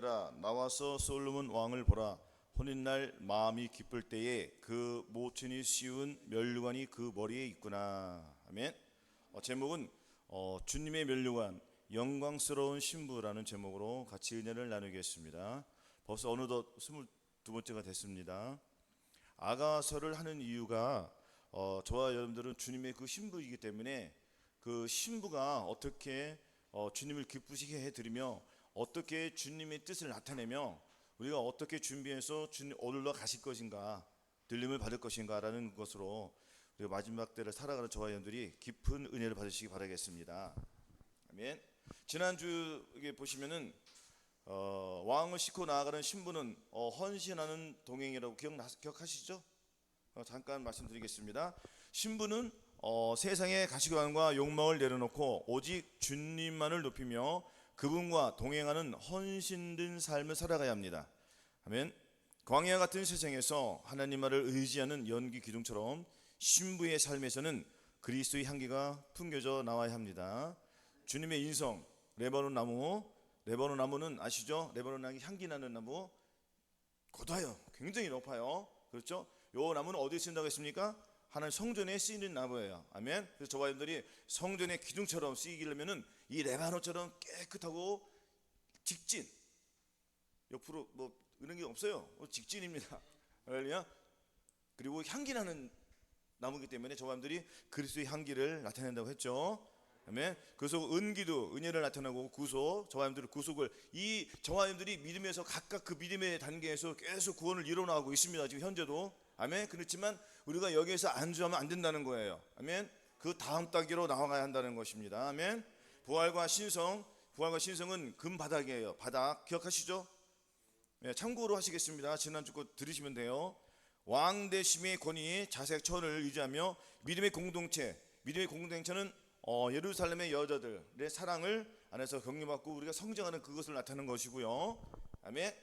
아들아 나와서 솔로몬 왕을 보라. 혼인날 마음이 기쁠 때에 그 모친이 씌운 면류관이 그 머리에 있구나. 아멘. 제목은 주님의 면류관 영광스러운 신부라는 제목으로 같이 은혜를 나누겠습니다. 벌써 어느덧 22번째가 됐습니다. 아가서를 하는 이유가 저와 여러분들은 주님의 그 신부이기 때문에 그 신부가 어떻게 주님을 기쁘시게 해드리며 어떻게 주님의 뜻을 나타내며 우리가 어떻게 준비해서 주님 어디로 가실 것인가, 들림을 받을 것인가 라는 것으로 우리가 마지막 때를 살아가는 저와 여러분들이 깊은 은혜를 받으시기 바라겠습니다. 아멘. 지난주에 보시면은 왕을 싣고 나아가는 신부는 헌신하는 동행이라고 기억하시죠? 잠깐 말씀드리겠습니다. 신부는 세상의 가시관과 욕망을 내려놓고 오직 주님만을 높이며 그분과 동행하는 헌신된 삶을 살아가야 합니다. 아멘. 광야 같은 세상에서 하나님 말을 의지하는 연기 기둥처럼 신부의 삶에서는 그리스도의 향기가 풍겨져 나와야 합니다. 주님의 인성, 레바논 나무는 아시죠? 레바논 향기 나는 나무, 고다요, 굉장히 높아요. 그렇죠? 요 나무는 어디에 쓴다고 했습니까? 하나님 성전에 쓰이는 나무예요. 아멘. 그래서 저와 여러분들이 성전의 기둥처럼 쓰이기려면은 이 레바논처럼 깨끗하고 직진, 옆으로 뭐 이런 게 없어요. 직진입니다. 할렐루야. 그리고 향기 나는 나무이기 때문에 저와 여러분들이 그리스도의 향기를 나타낸다고 했죠. 아멘. 그래서 은기도 은혜를 나타내고 구속, 저와 여러분들의 구속을 저와 여러분들이 믿음에서 각각 그 믿음의 단계에서 계속 구원을 이뤄나가고 있습니다. 지금 현재도. 아멘. 그렇지만 우리가 여기에서 안주하면 안 된다는 거예요. 아멘. 그 다음 단계로 나아가야 한다는 것입니다. 아멘. 부활과 신성은 금바닥이에요. 바닥 기억하시죠? 네, 참고로 하시겠습니다. 지난주 거 들으시면 돼요. 왕대심의 권위, 자색 천을 의지하며 믿음의 공동체는 예루살렘의 여자들의 사랑을 안에서 격려받고 우리가 성장하는 그것을 나타내는 것이고요. 아멘.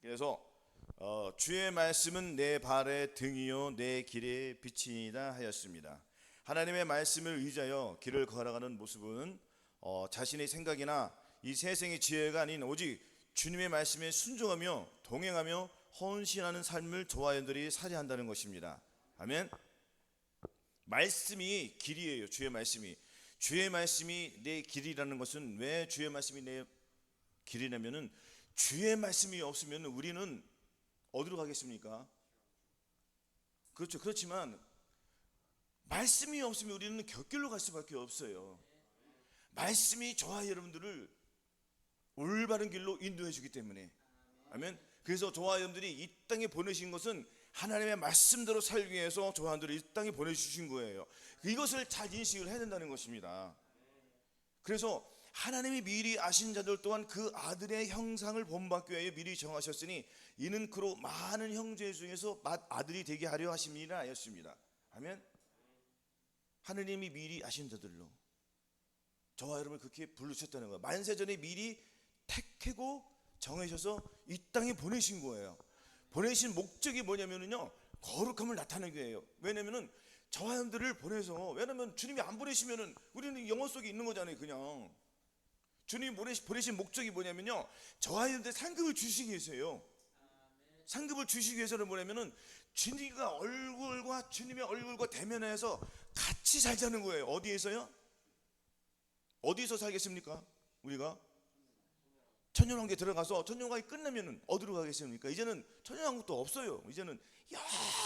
그래서 주의 말씀은 내 발의 등이요 내 길의 빛이니라 하였습니다. 하나님의 말씀을 의지하여 길을 걸어가는 모습은 자신의 생각이나 이 세상의 지혜가 아닌 오직 주님의 말씀에 순종하며 동행하며 헌신하는 삶을 저와 여러분들이 살아야 한다는 것입니다. 아멘. 말씀이 길이에요. 주의 말씀이 내 길이라는 것은 왜 주의 말씀이 내 길이냐면은 주의 말씀이 없으면 우리는 어디로 가겠습니까? 그렇죠. 그렇지만 말씀이 없으면 우리는 곁길로 갈 수밖에 없어요. 말씀이 저와 여러분들을 올바른 길로 인도해 주기 때문에. 아멘. 그래서 저와 여러분들이 이 땅에 보내신 것은 하나님의 말씀대로 살기 위해서 저와 여러분들을 이 땅에 보내주신 거예요. 이것을 잘 인식을 해야 된다는 것입니다. 그래서 하나님이 미리 아신 자들 또한 그 아들의 형상을 본받기 위하여 미리 정하셨으니 이는 그로 많은 형제 중에서 아들이 되게 하려 하심이라 하였습니다. 아멘. 하나님이 미리 아신 자들로 저와 여러분을 그렇게 부르셨다는 거예요. 만세전에 미리 택하고 정하셔서 이 땅에 보내신 거예요. 보내신 목적이 뭐냐면요, 거룩함을 나타내기 위해요. 왜냐면은 저와 여러분들을 보내서, 왜냐면 주님이 안 보내시면은 우리는 영혼 속에 있는 거잖아요. 그냥 주님이 보내신 목적이 뭐냐면요, 저와 여러분들 상급을 주시기 위해서예요. 상급을 주시기 위해서는 뭐냐면은 주님의 얼굴과 대면해서 같이 살자는 거예요. 어디에서요? 어디서 살겠습니까? 우리가 천년왕국에 들어가서 천년왕국이 끝나면은 어디로 가겠습니까? 이제는 천년왕국도 없어요. 이제는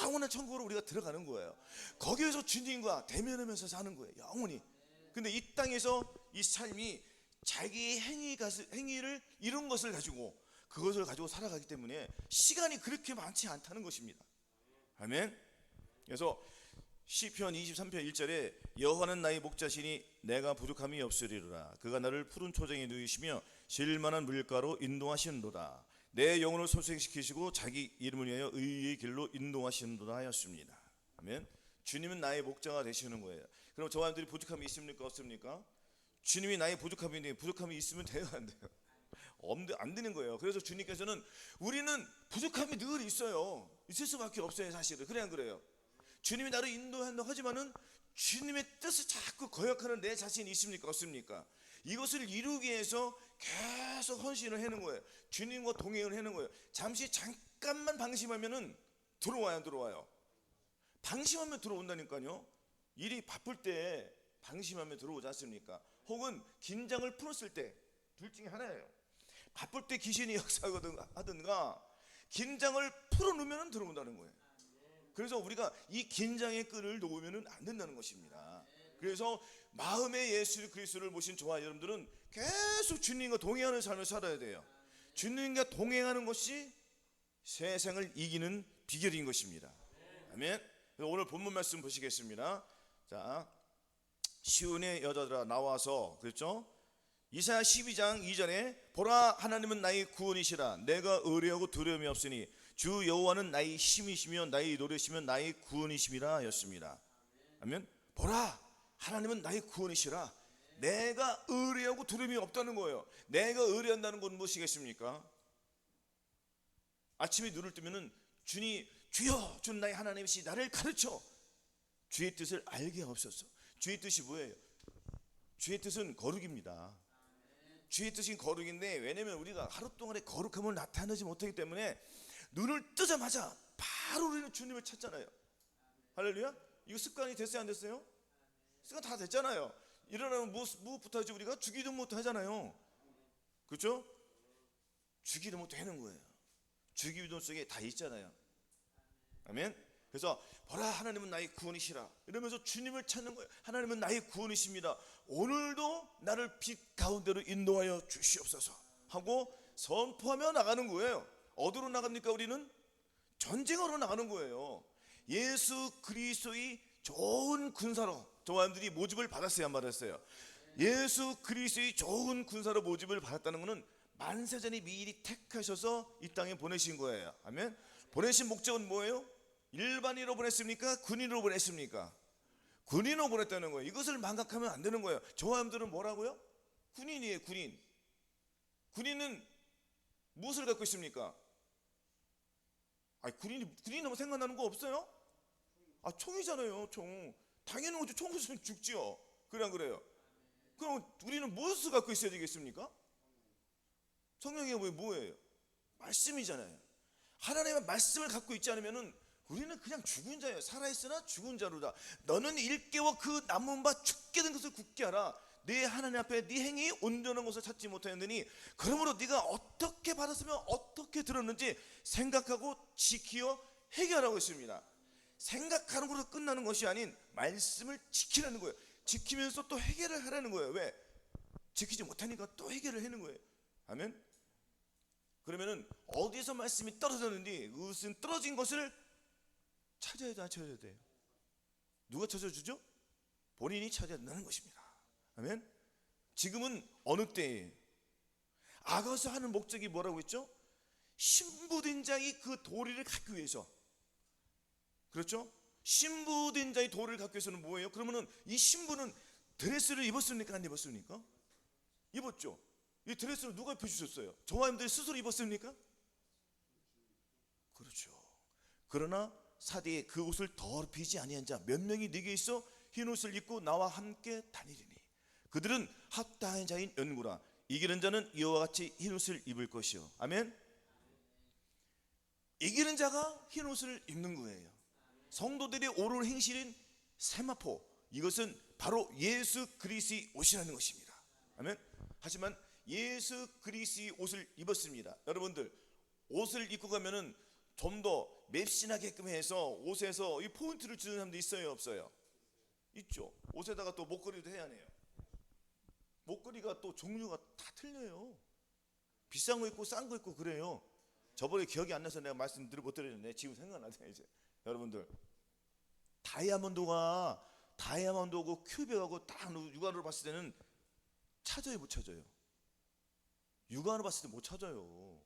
영원한 천국으로 우리가 들어가는 거예요. 거기에서 주님과 대면하면서 사는 거예요. 영원히. 근데 이 땅에서 이 삶이 자기 행위를 이룬 것을 가지고 그것을 가지고 살아가기 때문에 시간이 그렇게 많지 않다는 것입니다. 아멘. 그래서 시편 23편 1절에 여호와는 나의 목자시니 내가 부족함이 없으리로다. 그가 나를 푸른 초장에 누이시며 실만한 물가로 인도하시는도다. 내 영혼을 소생시키시고 자기 이름을 위하여 의의 길로 인도하시는도다 하였습니다. 아멘. 주님은 나의 목자가 되시는 거예요. 그럼 저와 여러분들이 부족함이 있습니까? 없습니까? 주님이 나의 부족함인데 부족함이 있으면 돼요, 안 돼요? 안 되는 거예요. 그래서 주님께서는 우리는 부족함이 늘 있어요. 있을 수밖에 없어요, 사실은. 그래 안 그래요? 주님이 나를 인도한다고 하지만은 주님의 뜻을 자꾸 거역하는 내 자신이 있습니까? 없습니까? 이것을 이루기 위해서 계속 헌신을 하는 거예요. 주님과 동행을 하는 거예요. 잠시 잠깐만 방심하면은 들어와요, 안 들어와요? 방심하면 들어온다니까요. 일이 바쁠 때 방심하면 들어오지 않습니까? 혹은 긴장을 풀었을 때, 둘 중에 하나예요. 바쁠 때 귀신이 역사하든가 긴장을 풀어놓으면 들어온다는 거예요. 그래서 우리가 이 긴장의 끈을 놓으면 안 된다는 것입니다. 그래서 마음의 예수 그리스도를 모신 저와 여러분들은 계속 주님과 동행하는 삶을 살아야 돼요. 주님과 동행하는 것이 세상을 이기는 비결인 것입니다. 아멘. 오늘 본문 말씀 보시겠습니다. 자, 시온의 여자들아 나와서, 그랬죠? 이사야 12장 2절에 보라 하나님은 나의 구원이시라 내가 의뢰하고 두려움이 없으니 주 여호와는 나의 힘이시며 나의 노래시며 나의 구원이심이라 였습니다. 아멘. 보라 하나님은 나의 구원이시라 내가 의뢰하고 두려움이 없다는 거예요. 내가 의뢰한다는 건 무엇이겠습니까? 아침에 눈을 뜨면은 주여 주 나의 하나님이시 나를 가르쳐 주의 뜻을 알게 하옵소서. 주의 뜻이 뭐예요? 주의 뜻은 거룩입니다. 주의 뜻이 거룩인데, 왜냐면 우리가 하루 동안에 거룩함을 나타내지 못하기 때문에 눈을 뜨자마자 바로 우리는 주님을 찾잖아요. 할렐루야. 이거 습관이 됐어요, 안 됐어요? 습관 다 됐잖아요. 일어나면 무엇부터 하지? 우리가 주기도부터 하잖아요. 그렇죠? 주기도부터 하는 거예요. 주기도 속에 다 있잖아요. 아멘. 그래서 보라 하나님은 나의 구원이시라 이러면서 주님을 찾는 거예요. 하나님은 나의 구원이십니다. 오늘도 나를 빛 가운데로 인도하여 주시옵소서 하고 선포하며 나가는 거예요. 어디로 나갑니까? 우리는 전쟁으로 나가는 거예요. 예수 그리스도의 좋은 군사로 저와 여러분들이 모집을 받았어요, 안 받았어요? 예수 그리스도의 좋은 군사로 모집을 받았다는 것은 만세전에 미리 택하셔서 이 땅에 보내신 거예요. 아멘. 보내신 목적은 뭐예요? 일반인으로 보냈습니까? 군인으로 보냈습니까? 군인으로 보냈다는 거예요. 이것을 망각하면 안 되는 거예요. 저와 여러분들은 뭐라고요? 군인이에요, 군인. 군인은 무엇을 갖고 있습니까? 군인하면 생각나는 거 없어요? 총이잖아요, 총. 당연히 총 있으면 죽지요. 그래 안 그래요? 그럼 우리는 무엇을 갖고 있어야 되겠습니까? 성경이 뭐예요? 말씀이잖아요. 하나님의 말씀을 갖고 있지 않으면은 우리는 그냥 죽은 자예요. 살아있으나 죽은 자로다. 너는 일깨워 그 남은 바 죽게 된 것을 굳게 하라. 네 하나님 앞에 네 행위 온전한 것을 찾지 못하였느니 그러므로 네가 어떻게 받았으면 어떻게 들었는지 생각하고 지키어 해결하고 있습니다. 생각하는 것으로 끝나는 것이 아닌 말씀을 지키라는 거예요. 지키면서 또 해결을 하라는 거예요. 왜? 지키지 못하니까 또 해결을 하는 거예요. 아멘. 그러면은 어디서 말씀이 떨어졌는지 그것은 떨어진 것을 찾아야 돼요. 누가 찾아주죠? 본인이 찾아야 된다는 것입니다. 아멘. 지금은 어느 때에 아가서 하는 목적이 뭐라고 했죠? 신부된 자의 그 도리를 갖기 위해서. 그렇죠? 신부된 자의 도리를 갖기 위해서는 뭐예요? 그러면은 이 신부는 드레스를 입었습니까? 안 입었습니까? 입었죠. 이 드레스를 누가 입혀주셨어요? 저와 여러분들이 스스로 입었습니까? 그렇죠. 그러나 사대에 그 옷을 더럽히지 아니한 자 몇 명이 네게 있어 흰 옷을 입고 나와 함께 다니리니 그들은 합당한 자인 연구라. 이기는 자는 이와 같이 흰 옷을 입을 것이요. 아멘. 이기는 자가 흰 옷을 입는 거예요. 성도들의 옳은 행실인 세마포, 이것은 바로 예수 그리스도의 옷이라는 것입니다. 아멘. 하지만 예수 그리스도의 옷을 입었습니다. 여러분들 옷을 입고 가면은 좀 더 맵신하게끔 해서 옷에서 이 포인트를 주는 사람도 있어요, 없어요? 있죠. 옷에다가 또 목걸이도 해야 해요. 목걸이가 또 종류가 다 틀려요. 비싼 거 있고 싼 거 있고 그래요. 저번에 기억이 안 나서 내가 못 드렸는데 지금 생각나네 이제. 여러분들 다이아몬드하고 큐빅하고 딱 육안으로 봤을 때는 찾아요, 못 찾아요? 육안으로 봤을 때 못 찾아요.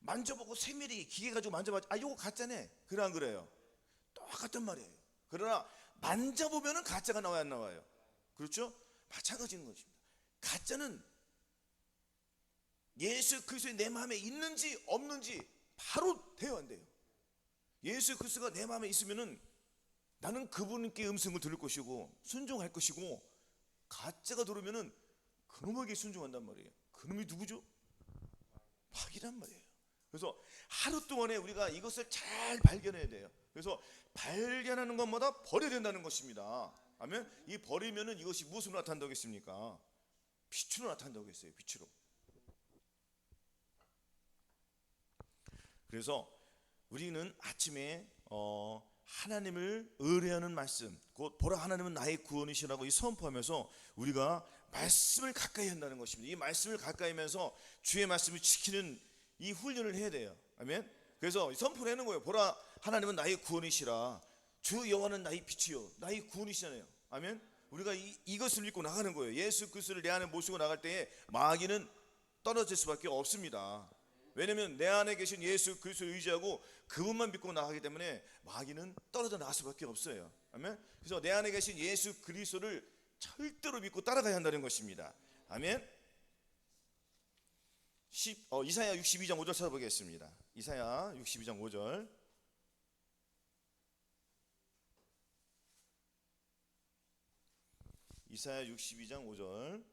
만져보고 세밀히 기계 가지고 만져봐. 이거 가짜네. 그래 안 그래요? 똑같단 말이에요. 그러나 만져보면은 가짜가 나와요, 안 나와요? 그렇죠? 마찬가지인 것입니다. 가짜는 예수 그리스도의 내 마음에 있는지 없는지 바로 돼요, 안 돼요? 예수 그리스도가 내 마음에 있으면은 나는 그분께 음성을 들을 것이고 순종할 것이고, 가짜가 들어오면은 그놈에게 순종한단 말이에요. 그놈이 누구죠? 마귀란 말이에요. 그래서 하루 동안에 우리가 이것을 잘 발견해야 돼요. 그래서 발견하는 것마다 버려야 된다는 것입니다. 아멘. 이 버리면은 이것이 무엇으로 나타난다고 했습니까? 빛으로 나타난다고 했어요. 빛으로. 그래서 우리는 아침에 하나님을 의뢰하는 말씀, 곧 보라 하나님은 나의 구원이시라고 이 선포하면서 우리가 말씀을 가까이 한다는 것입니다. 이 말씀을 가까이 하면서 주의 말씀을 지키는 이 훈련을 해야 돼요. 아멘. 그래서 선포를 하는 거예요. 보라 하나님은 나의 구원이시라. 주 여호와는 나의 빛이요 나의 구원이시잖아요. 아멘. 우리가 이것을 믿고 나가는 거예요. 예수 그리스도를 내 안에 모시고 나갈 때에 마귀는 떨어질 수밖에 없습니다. 왜냐하면 내 안에 계신 예수 그리스도를 의지하고 그분만 믿고 나가기 때문에 마귀는 떨어져 나갈 수밖에 없어요. 아멘. 그래서 내 안에 계신 예수 그리스도를 절대로 믿고 따라가야 한다는 것입니다. 아멘. 이사야 62장 5절 찾아보겠습니다. 이사야 62장 5절. 이사야 62장 5절.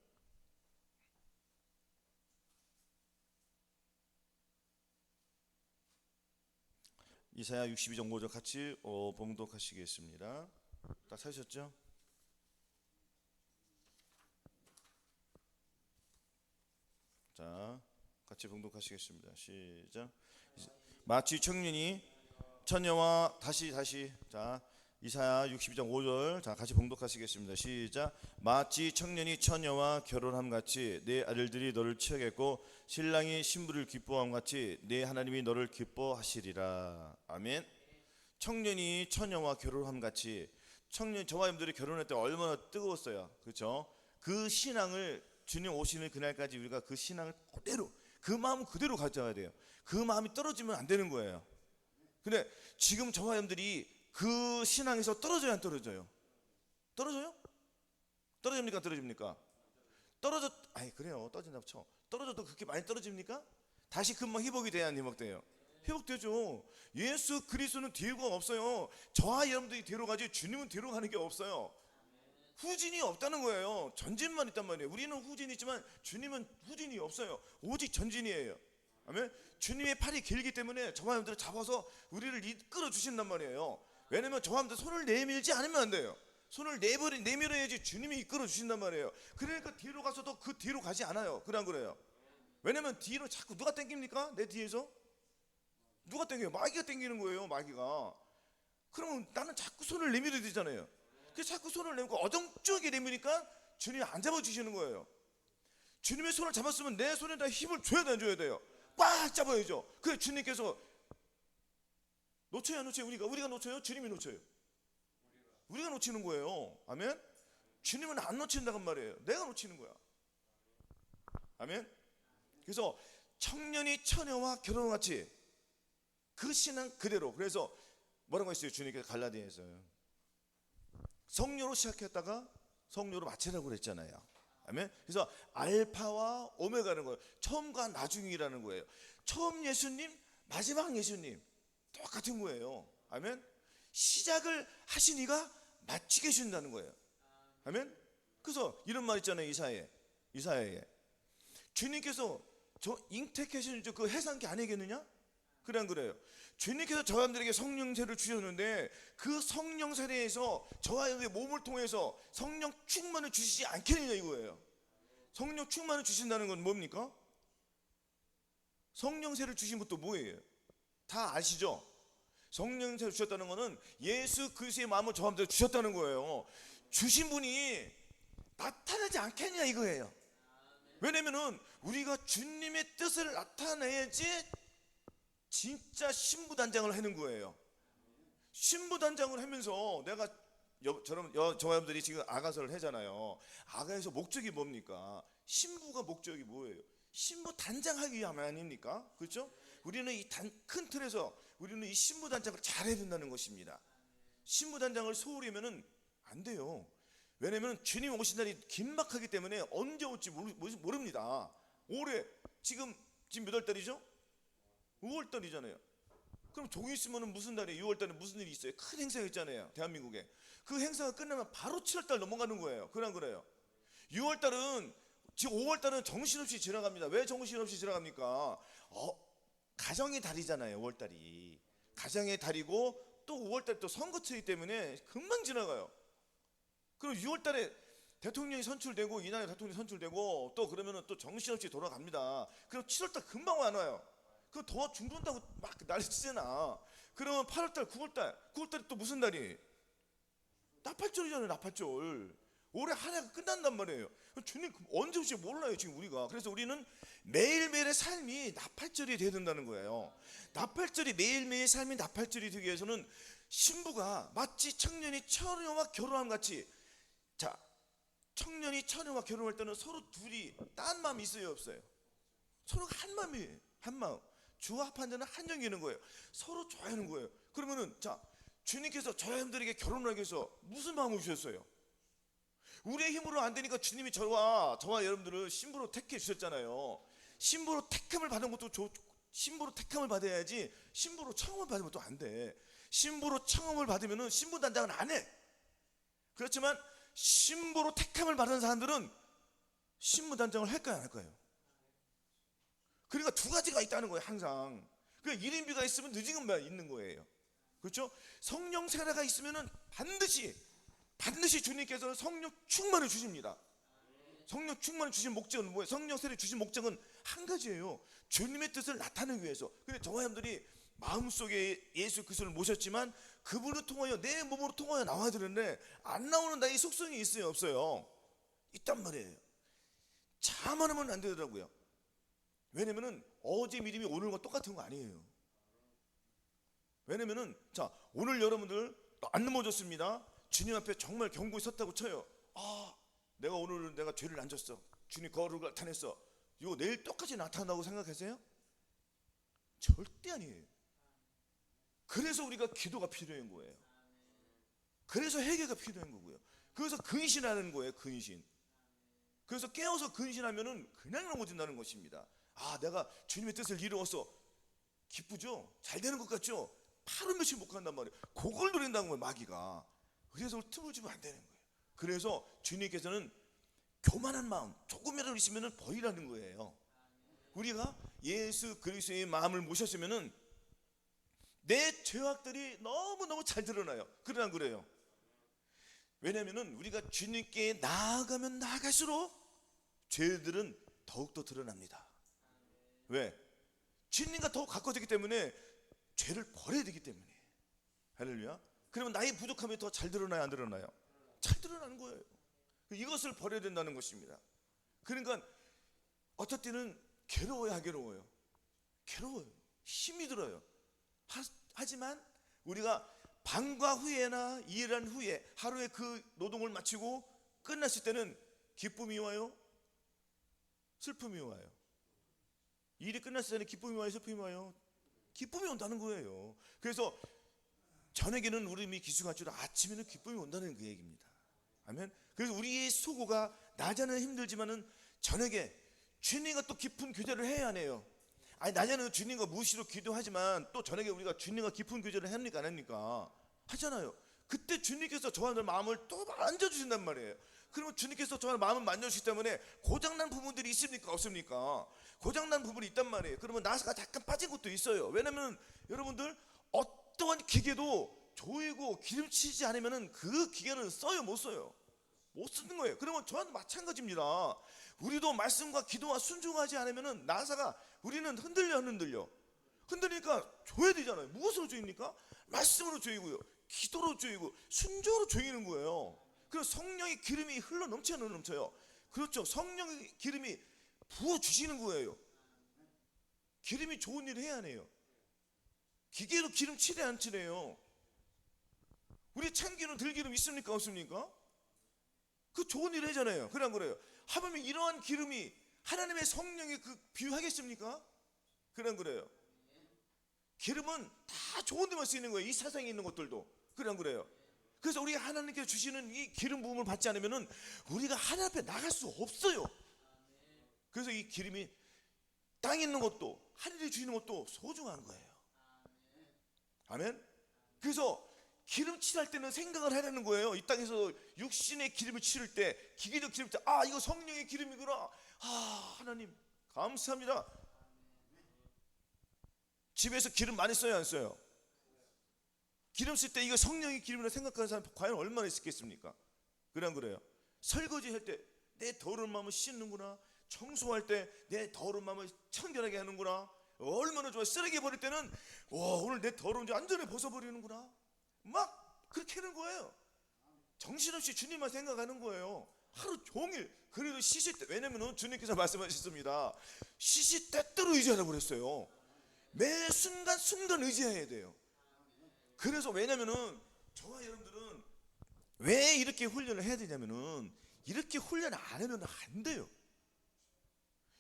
이사야 62장 5절 같이 봉독하시겠습니다. 다 찾으셨죠? 자, 같이 봉독하시겠습니다. 시작. 마치 청년이 처녀와 다시 자, 이사야 62장 5절 자 같이 봉독하시겠습니다. 시작. 마치 청년이 처녀와 결혼함 같이 내 아들들이 너를 취하겠고 신랑이 신부를 기뻐함 같이 내 하나님이 너를 기뻐하시리라. 아멘. 청년이 처녀와 결혼함 같이 저와 여러분들이 결혼할 때 얼마나 뜨거웠어요. 그렇죠? 그 신앙을 주님 오시는 그날까지 우리가 그 신앙을 그대로 그 마음 그대로 가져야 돼요. 그 마음이 떨어지면 안 되는 거예요. 근데 지금 저와 여러분들이 그 신앙에서 떨어져야 안 떨어져요? 떨어져요? 떨어집니까? 떨어집니까? 아니 그래요. 떨어진다고 쳐. 떨어져도 그렇게 많이 떨어집니까? 다시 금방 회복이 돼야 안 회복돼요? 회복되죠. 예수 그리스도는 뒤로가 없어요. 저와 여러분들이 뒤로 가지 주님은 뒤로 가는 게 없어요. 후진이 없다는 거예요. 전진만 있단 말이에요. 우리는 후진이 있지만 주님은 후진이 없어요. 오직 전진이에요. 아멘. 주님의 팔이 길기 때문에 저와 여러분들을 잡아서 우리를 이끌어 주신단 말이에요. 왜냐면 저와 여러분들 손을 내밀지 않으면 안 돼요. 손을 내밀어야지 주님이 이끌어 주신단 말이에요. 그러니까 뒤로 가서도 그 뒤로 가지 않아요. 그래 안 그래요? 왜냐면 뒤로 자꾸 누가 당깁니까? 내 뒤에서 누가 당겨요? 마귀가 당기는 거예요. 마귀가. 그러면 나는 자꾸 손을 내밀어야 되잖아요. 그래서 자꾸 손을 내밀고 어정쩡하게 내미니까 주님이 안 잡아주시는 거예요. 주님의 손을 잡았으면 내 손에다 힘을 줘야 돼, 안 줘야 돼요? 꽉 잡아야죠. 그래서 주님께서 놓쳐요, 안 놓쳐요? 우리가 놓쳐요? 주님이 놓쳐요? 우리가 놓치는 거예요. 아멘. 주님은 안 놓친다는 말이에요. 내가 놓치는 거야. 아멘. 그래서 청년이 처녀와 결혼같이 그 신앙 그대로. 그래서 뭐라고 했어요? 주님께서 갈라디아에서 성녀로 시작했다가 성녀로 마치라고 그랬잖아요. 아멘. 그래서 알파와 오메가라는 거예요. 처음과 나중이라는 거예요. 처음 예수님, 마지막 예수님 똑같은 거예요. 아멘. 시작을 하신 이가 마치게 해준다는 거예요. 아멘. 그래서 이런 말 있잖아요. 이사야에 주님께서 저 잉태하신 그 해산기 아니겠느냐? 그래 안 그래요? 주님께서 저사람들에게 성령세를 주셨는데 그 성령 세례에서 저와 여러분의 몸을 통해서 성령 충만을 주시지 않겠느냐 이거예요. 성령 충만을 주신다는 건 뭡니까? 성령세를 주신 것도 뭐예요? 다 아시죠? 성령세를 주셨다는 것은 예수 그리스도의 마음을 저한테 주셨다는 거예요. 주신 분이 나타나지 않겠냐 이거예요. 왜냐면은 우리가 주님의 뜻을 나타내야지 진짜 신부단장을 하는 거예요. 신부단장을 하면서 내가 저와 여러분들이 지금 아가서를 하잖아요. 아가에서 목적이 뭡니까? 신부가 목적이 뭐예요? 신부 단장하기 위함 아닙니까? 그렇죠? 우리는 이 큰 틀에서 우리는 이 신부 단장을 잘해야 된다는 것입니다. 신부 단장을 소홀히 하면은 안 돼요. 왜냐면 주님 오신 날이 긴박하기 때문에 언제 올지 모릅니다. 올해 지금 몇 월 달이죠? 5월 달이잖아요. 그럼 종이 있으면 무슨 달이에요? 6월 달에 무슨 일이 있어요? 큰 행사가 있잖아요. 대한민국에. 그 행사가 끝나면 바로 7월 달 넘어가는 거예요. 그래 안 그래요? 6월 달은 지금 5월달은 정신없이 지나갑니다. 왜 정신없이 지나갑니까? 가정의 달이잖아요. 5월달이 가정의 달이고 또 5월달 또 선거철이기 때문에 금방 지나가요. 그럼 6월달에 대통령이 선출되고, 이날에 대통령이 선출되고 또 그러면은 또 정신없이 돌아갑니다. 그럼 7월달 금방 안 와요. 그럼 더 죽는다고 막 난리치잖아. 그러면 8월달, 9월달이 또 무슨 달이? 나팔절이잖아요. 나팔절. 올해 한 해가 끝난단 말이에요. 주님 언제 올지 몰라요 지금 우리가. 그래서 우리는 매일매일의 삶이 나팔절이 되어야 된다는 거예요. 나팔절이, 매일매일 삶이 나팔절이 되기 위해서는 신부가 마치 청년이 처녀와 결혼함 같이, 자, 청년이 처녀와 결혼할 때는 서로 둘이 딴 마음이 있어요, 없어요? 서로가 한 마음이에요. 한 마음. 주와 합한 자는 한 영이 있는 거예요. 서로 좋아하는 거예요. 그러면은 자, 주님께서 저희들에게 결혼을 하기 위해서 무슨 마음을 주셨어요? 우리의 힘으로 안 되니까 주님이 저와 여러분들을 신부로 택해 주셨잖아요. 신부로 택함을 받은 것도 신부로 택함을 받아야지, 신부로 청음을 받으면 또 안 돼. 신부로 청음을 받으면은 신부 단장은 안 해. 그렇지만 신부로 택함을 받은 사람들은 신부 단장을 할까요, 안 할까요? 그러니까 두 가지가 있다는 거예요, 항상. 그 1인비가 있으면 늦은 것만 있는 거예요. 그렇죠? 성령 세례가 있으면은 반드시 주님께서는 성령 충만을 주십니다. 성령 충만을 주신 목적은 뭐예요? 성령 세례 주신 목적은 한 가지예요. 주님의 뜻을 나타내기 위해서. 근데 저와 여러분들이 마음속에 예수 그리스도를 모셨지만 그분을 통하여, 내 몸으로 통하여 나와야 되는데 안 나오는 나의 속성이 있어요, 없어요? 있단 말이에요. 자만하면 안 되더라고요. 왜냐면은 어제 믿음이 오늘과 똑같은 거 아니에요. 왜냐면은 자, 오늘 여러분들 안 넘어졌습니다. 주님 앞에 정말 경고에 섰다고 쳐요. 내가 오늘 내가 죄를 안 졌어. 주님 거룩을 나타냈어. 이거 내일 똑같이 나타난다고 생각하세요? 절대 아니에요. 그래서 우리가 기도가 필요한 거예요. 그래서 회개가 필요한 거고요. 그래서 근신하는 거예요, 근신. 그래서 깨어서 근신하면은 그냥 넘어진다는 것입니다. 내가 주님의 뜻을 이루어서 기쁘죠? 잘 되는 것 같죠? 하루 며칠 못 간단 말이에요. 그걸 노린다는 거예요, 마귀가. 그래서 틈을 주면 안 되는 거예요. 그래서 주님께서는 교만한 마음 조금이라도 있으면 버리라는 거예요. 우리가 예수 그리스도의 마음을 모셨으면은 내 죄악들이 너무너무 잘 드러나요. 그러나 그래요. 왜냐면은 우리가 주님께 나아가면 나아갈수록 죄들은 더욱더 드러납니다. 왜? 주님과 더욱 가까워지기 때문에 죄를 버려야 되기 때문에. 할렐루야. 그러면 나의 부족함이 더 잘 드러나요, 안 드러나요? 잘 드러나는 거예요. 이것을 버려야 된다는 것입니다. 그러니까 어떨 때는 괴로워요. 힘이 들어요. 하지만 우리가 밤과 후에나 일한 후에 하루에 그 노동을 마치고 끝났을 때는 기쁨이 와요, 슬픔이 와요? 일이 끝났을 때는 기쁨이 와요, 슬픔이 와요? 기쁨이 온다는 거예요. 그래서 저녁에는 울음이 기수가 주라, 아침에는 기쁨이 온다는 그 얘기입니다. 아멘. 그래서 우리의 수고가 낮에는 힘들지만은 저녁에 주님과 또 깊은 교제를 해야 하네요. 낮에는 주님과 무시로 기도하지만 또 저녁에 우리가 주님과 깊은 교제를 합니까, 안 합니까? 하잖아요. 그때 주님께서 저와 내 마음을 또 만져주신단 말이에요. 그러면 주님께서 저와 마음을 만져주시기 때문에 고장난 부분들이 있습니까, 없습니까? 고장난 부분이 있단 말이에요. 그러면 나사가 약간 빠진 것도 있어요. 왜냐면 여러분들 어떠한 기계도 조이고 기름치지 않으면 그 기계는 써요, 못 써요? 못 쓰는 거예요. 그러면 저와도 마찬가지입니다. 우리도 말씀과 기도와 순종하지 않으면 나사가, 우리는 흔들리니까 조여야 되잖아요. 무엇으로 조입니까? 말씀으로 조이고요, 기도로 조이고 순종으로 조이는 거예요. 그래서 성령의 기름이 흘러 넘쳐요. 그렇죠. 성령의 기름이 부어주시는 거예요. 기름이 좋은 일을 해야 해요. 기계로 기름 칠해 안 칠해요? 우리 참기름 들기름 있습니까, 없습니까? 그 좋은 일을 하잖아요. 그래 안 그래요? 하물며 이러한 기름이 하나님의 성령에 그 비유하겠습니까? 그래 안 그래요? 기름은 다 좋은 데만 쓰이는 거예요. 이 세상에 있는 것들도. 그래 안 그래요? 그래서 우리가 하나님께서 주시는 이 기름 부음을 받지 않으면 우리가 하나님 앞에 나갈 수 없어요. 그래서 이 기름이 땅에 있는 것도 하늘이 주시는 것도 소중한 거예요. 아멘. 그래서 기름 칠할 때는 생각을 하라는 거예요. 이 땅에서 육신의 기름을 치를 때, 기계적 기름을 때, 이거 성령의 기름이구나. 하나님 감사합니다. 집에서 기름 많이 써요, 안 써요? 기름 쓸 때 이거 성령의 기름이라 생각하는 사람 과연 얼마나 있겠습니까? 그래 안 그래요? 설거지 할 때 내 더러운 마음을 씻는구나. 청소할 때 내 더러운 마음을 청결하게 하는구나. 얼마나 좋아. 쓰레기 버릴 때는 와, 오늘 내 더러운 줄 완전히 벗어버리는구나. 막 그렇게 하는 거예요. 정신없이 주님만 생각하는 거예요. 하루 종일. 그래도 시시때, 왜냐면은 주님께서 말씀하셨습니다. 시시때때로 의지하라고 그랬어요. 매 순간순간 의지해야 돼요. 그래서 왜냐면은 저와 여러분들은 왜 이렇게 훈련을 해야 되냐면은 이렇게 훈련 안 하면 안 돼요.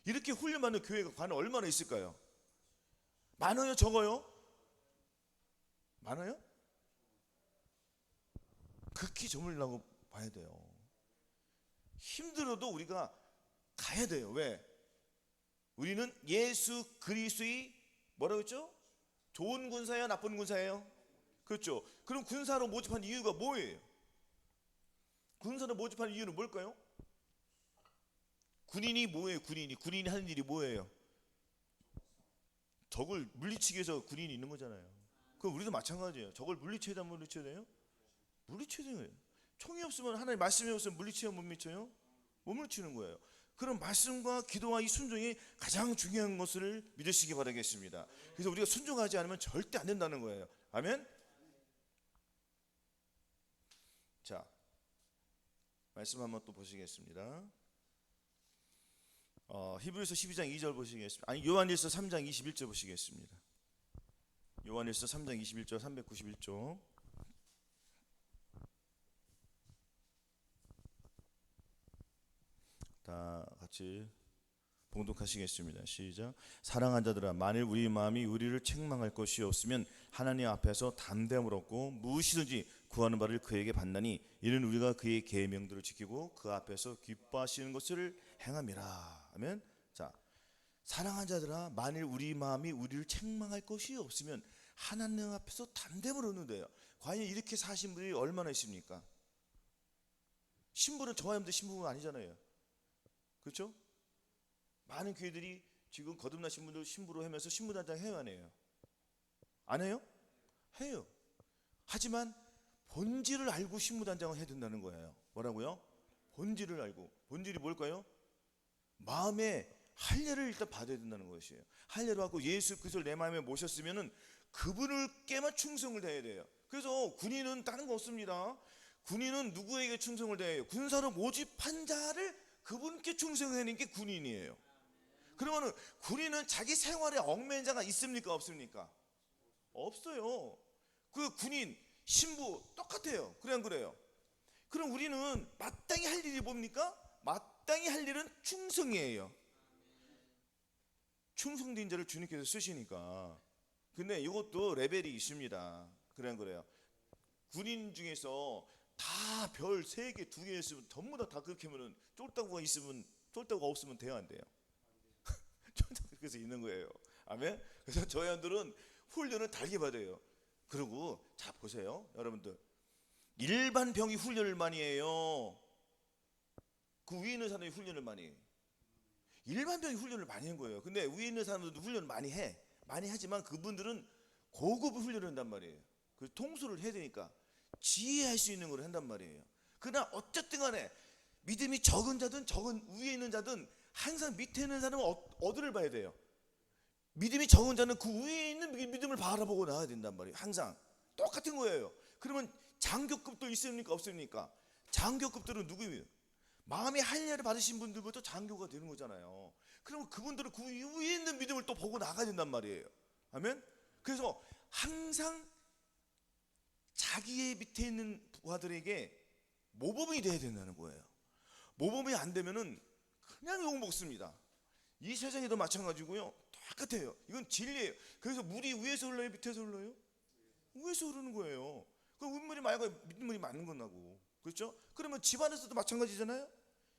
이렇게 훈련받는 교회가 과연 얼마나 있을까요? 많아요, 적어요? 많아요? 극히 드물다고 봐야 돼요. 힘들어도 우리가 가야 돼요. 왜? 우리는 예수 그리스도의 뭐라고 했죠? 좋은 군사예요, 나쁜 군사예요? 그렇죠. 그럼 군사로 모집한 이유가 뭐예요? 군사로 모집한 이유는 뭘까요? 군인이 뭐예요? 군인이 하는 일이 뭐예요? 적을 물리치기 위해서 군인이 있는 거잖아요. 그럼 우리도 마찬가지예요. 적을 물리쳐야 물리쳐야 돼요? 물리쳐야 돼요. 총이 없으면, 하나님 말씀이 없으면 물리치면 못 미쳐요? 못 물리치는 거예요. 그럼 말씀과 기도와 이 순종이 가장 중요한 것을 믿으시기 바라겠습니다. 그래서 우리가 순종하지 않으면 절대 안 된다는 거예요. 아멘? 자, 말씀 한번 또 보시겠습니다. 히브리서 12장 2절 보시겠습니다. 아니, 요한일서 3장 21절 보시겠습니다. 요한일서 3장 21절 391쪽. 다 같이 봉독하시겠습니다. 시작. 사랑하는 자들아, 만일 우리 마음이 우리를 책망할 것이 없으면 하나님 앞에서 담대함을 얻고 무엇이든지 구하는 바를 그에게 받나니 이는 우리가 그의 계명들을 지키고 그 앞에서 기뻐하시는 것을 행함이라. 아멘. 자, 사랑하는 자들아, 만일 우리 마음이 우리를 책망할 것이 없으면 하나님 앞에서 담대함을 얻는데요. 과연 이렇게 사신 분이 얼마나 있습니까? 신부는 저와 여러분들 신부는 아니잖아요. 그렇죠? 많은 교회들이 지금 거듭나신 분들 신부로 하면서 신부단장 해요, 안 해요? 안 해요? 해요. 하지만 본질을 알고 신부단장을 해야 된다는 거예요. 뭐라고요? 본질을 알고. 본질이 뭘까요? 마음에 할례를 일단 받아야 된다는 것이에요. 할례를 하고 예수 그리스도를 내 마음에 모셨으면은 그분을께만 충성을 다해야 돼요. 그래서 군인은 다른 거 없습니다. 군인은 누구에게 충성을 다해요? 군사로 모집한 자를 그분께 충성하는 게 군인이에요. 그러면은 군인은 자기 생활에 얽매인 자가 있습니까, 없습니까? 없어요. 그 군인, 신부 똑같아요. 그래 안 그래요? 그럼 우리는 마땅히 할 일이 뭡니까? 마땅히 할 일은 충성이에요. 충성된 자를 주님께서 쓰시니까. 근데 이것도 레벨이 있습니다. 그래 안 그래요? 군인 중에서 다 별 3개, 2개 있으면 전부 다 그렇게 하면은 쫄따구가 있으면, 쫄따구가 없으면 돼요, 안 돼요? 쫄따구가 그래서 있는 거예요. 아멘? 그래서 저희들은 훈련을 달게 받아요. 그리고 자 보세요, 여러분들. 일반 병이 훈련을 많이 해요. 그 위에 있는 사람이 훈련을 많이 해요. 일반 병이 훈련을 많이 한 거예요. 근데 위에 있는 사람들도 훈련을 많이 해. 많이 하지만 그분들은 고급 훈련을 한단 말이에요. 그 통솔을 해야 되니까 지혜할 수 있는 걸 한단 말이에요. 그러나 어쨌든 간에 믿음이 적은 자든 적은 위에 있는 자든 항상 밑에 있는 사람은 어디를 봐야 돼요? 믿음이 적은 자는 그 위에 있는 믿음을 바라보고 나와야 된단 말이에요. 항상 똑같은 거예요. 그러면 장교급도 있습니까, 없습니까? 장교급들은 누구예요? 마음의 할례를 받으신 분들부터 장교가 되는 거잖아요. 그러면 그분들은 그 위에 있는 믿음을 또 보고 나가야 된단 말이에요. 아멘? 그래서 항상 자기의 밑에 있는 부하들에게 모범이 돼야 된다는 거예요. 모범이 안 되면은 그냥 욕 먹습니다. 이 세상에도 마찬가지고요. 똑같아요. 이건 진리예요. 그래서 물이 위에서 흘러요, 밑에서 흘러요? 위에서 흐르는 거예요. 그 물이 맑아야 민물이 많은 거나고. 그렇죠? 그러면 집안에서도 마찬가지잖아요.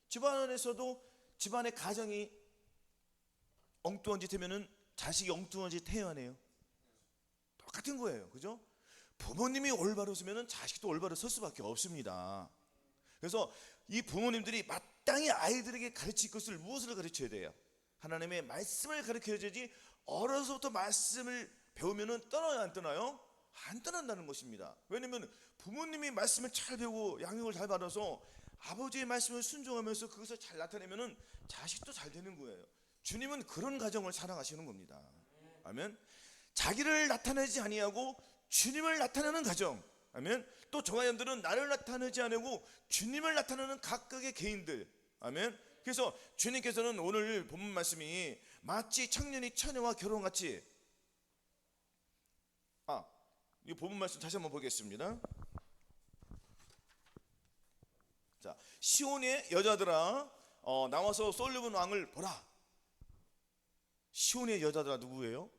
집안에서도 집안의 가정이 엉뚱한 짓 하면은 자식이 엉뚱한 짓 해야 하네요. 똑같은 거예요. 그죠? 부모님이 올바로 서면 자식도 올바로 설 수밖에 없습니다. 그래서 이 부모님들이 마땅히 아이들에게 가르칠 것을 무엇을 가르쳐야 돼요? 하나님의 말씀을 가르쳐야지. 어려서부터 말씀을 배우면 떠나요, 안 떠나요? 안 떠난다는 것입니다. 왜냐하면 부모님이 말씀을 잘 배우고 양육을 잘 받아서 아버지의 말씀을 순종하면서 그것을 잘 나타내면 자식도 잘 되는 거예요. 주님은 그런 가정을 사랑하시는 겁니다. 아멘. 자기를 나타내지 아니하고 주님을 나타내는 가정. 아멘. 또 저와여러분들은 나를 나타내지 않고 주님을 나타내는 각각의 개인들. 아멘. 그래서 주님께서는 오늘 본문 말씀이 마치 청년이 처녀와 결혼같이, 이 본문 말씀 다시 한번 보겠습니다. 자, 시온의 여자들아, 나와서 솔로몬 왕을 보라. 시온의 여자들아 누구예요?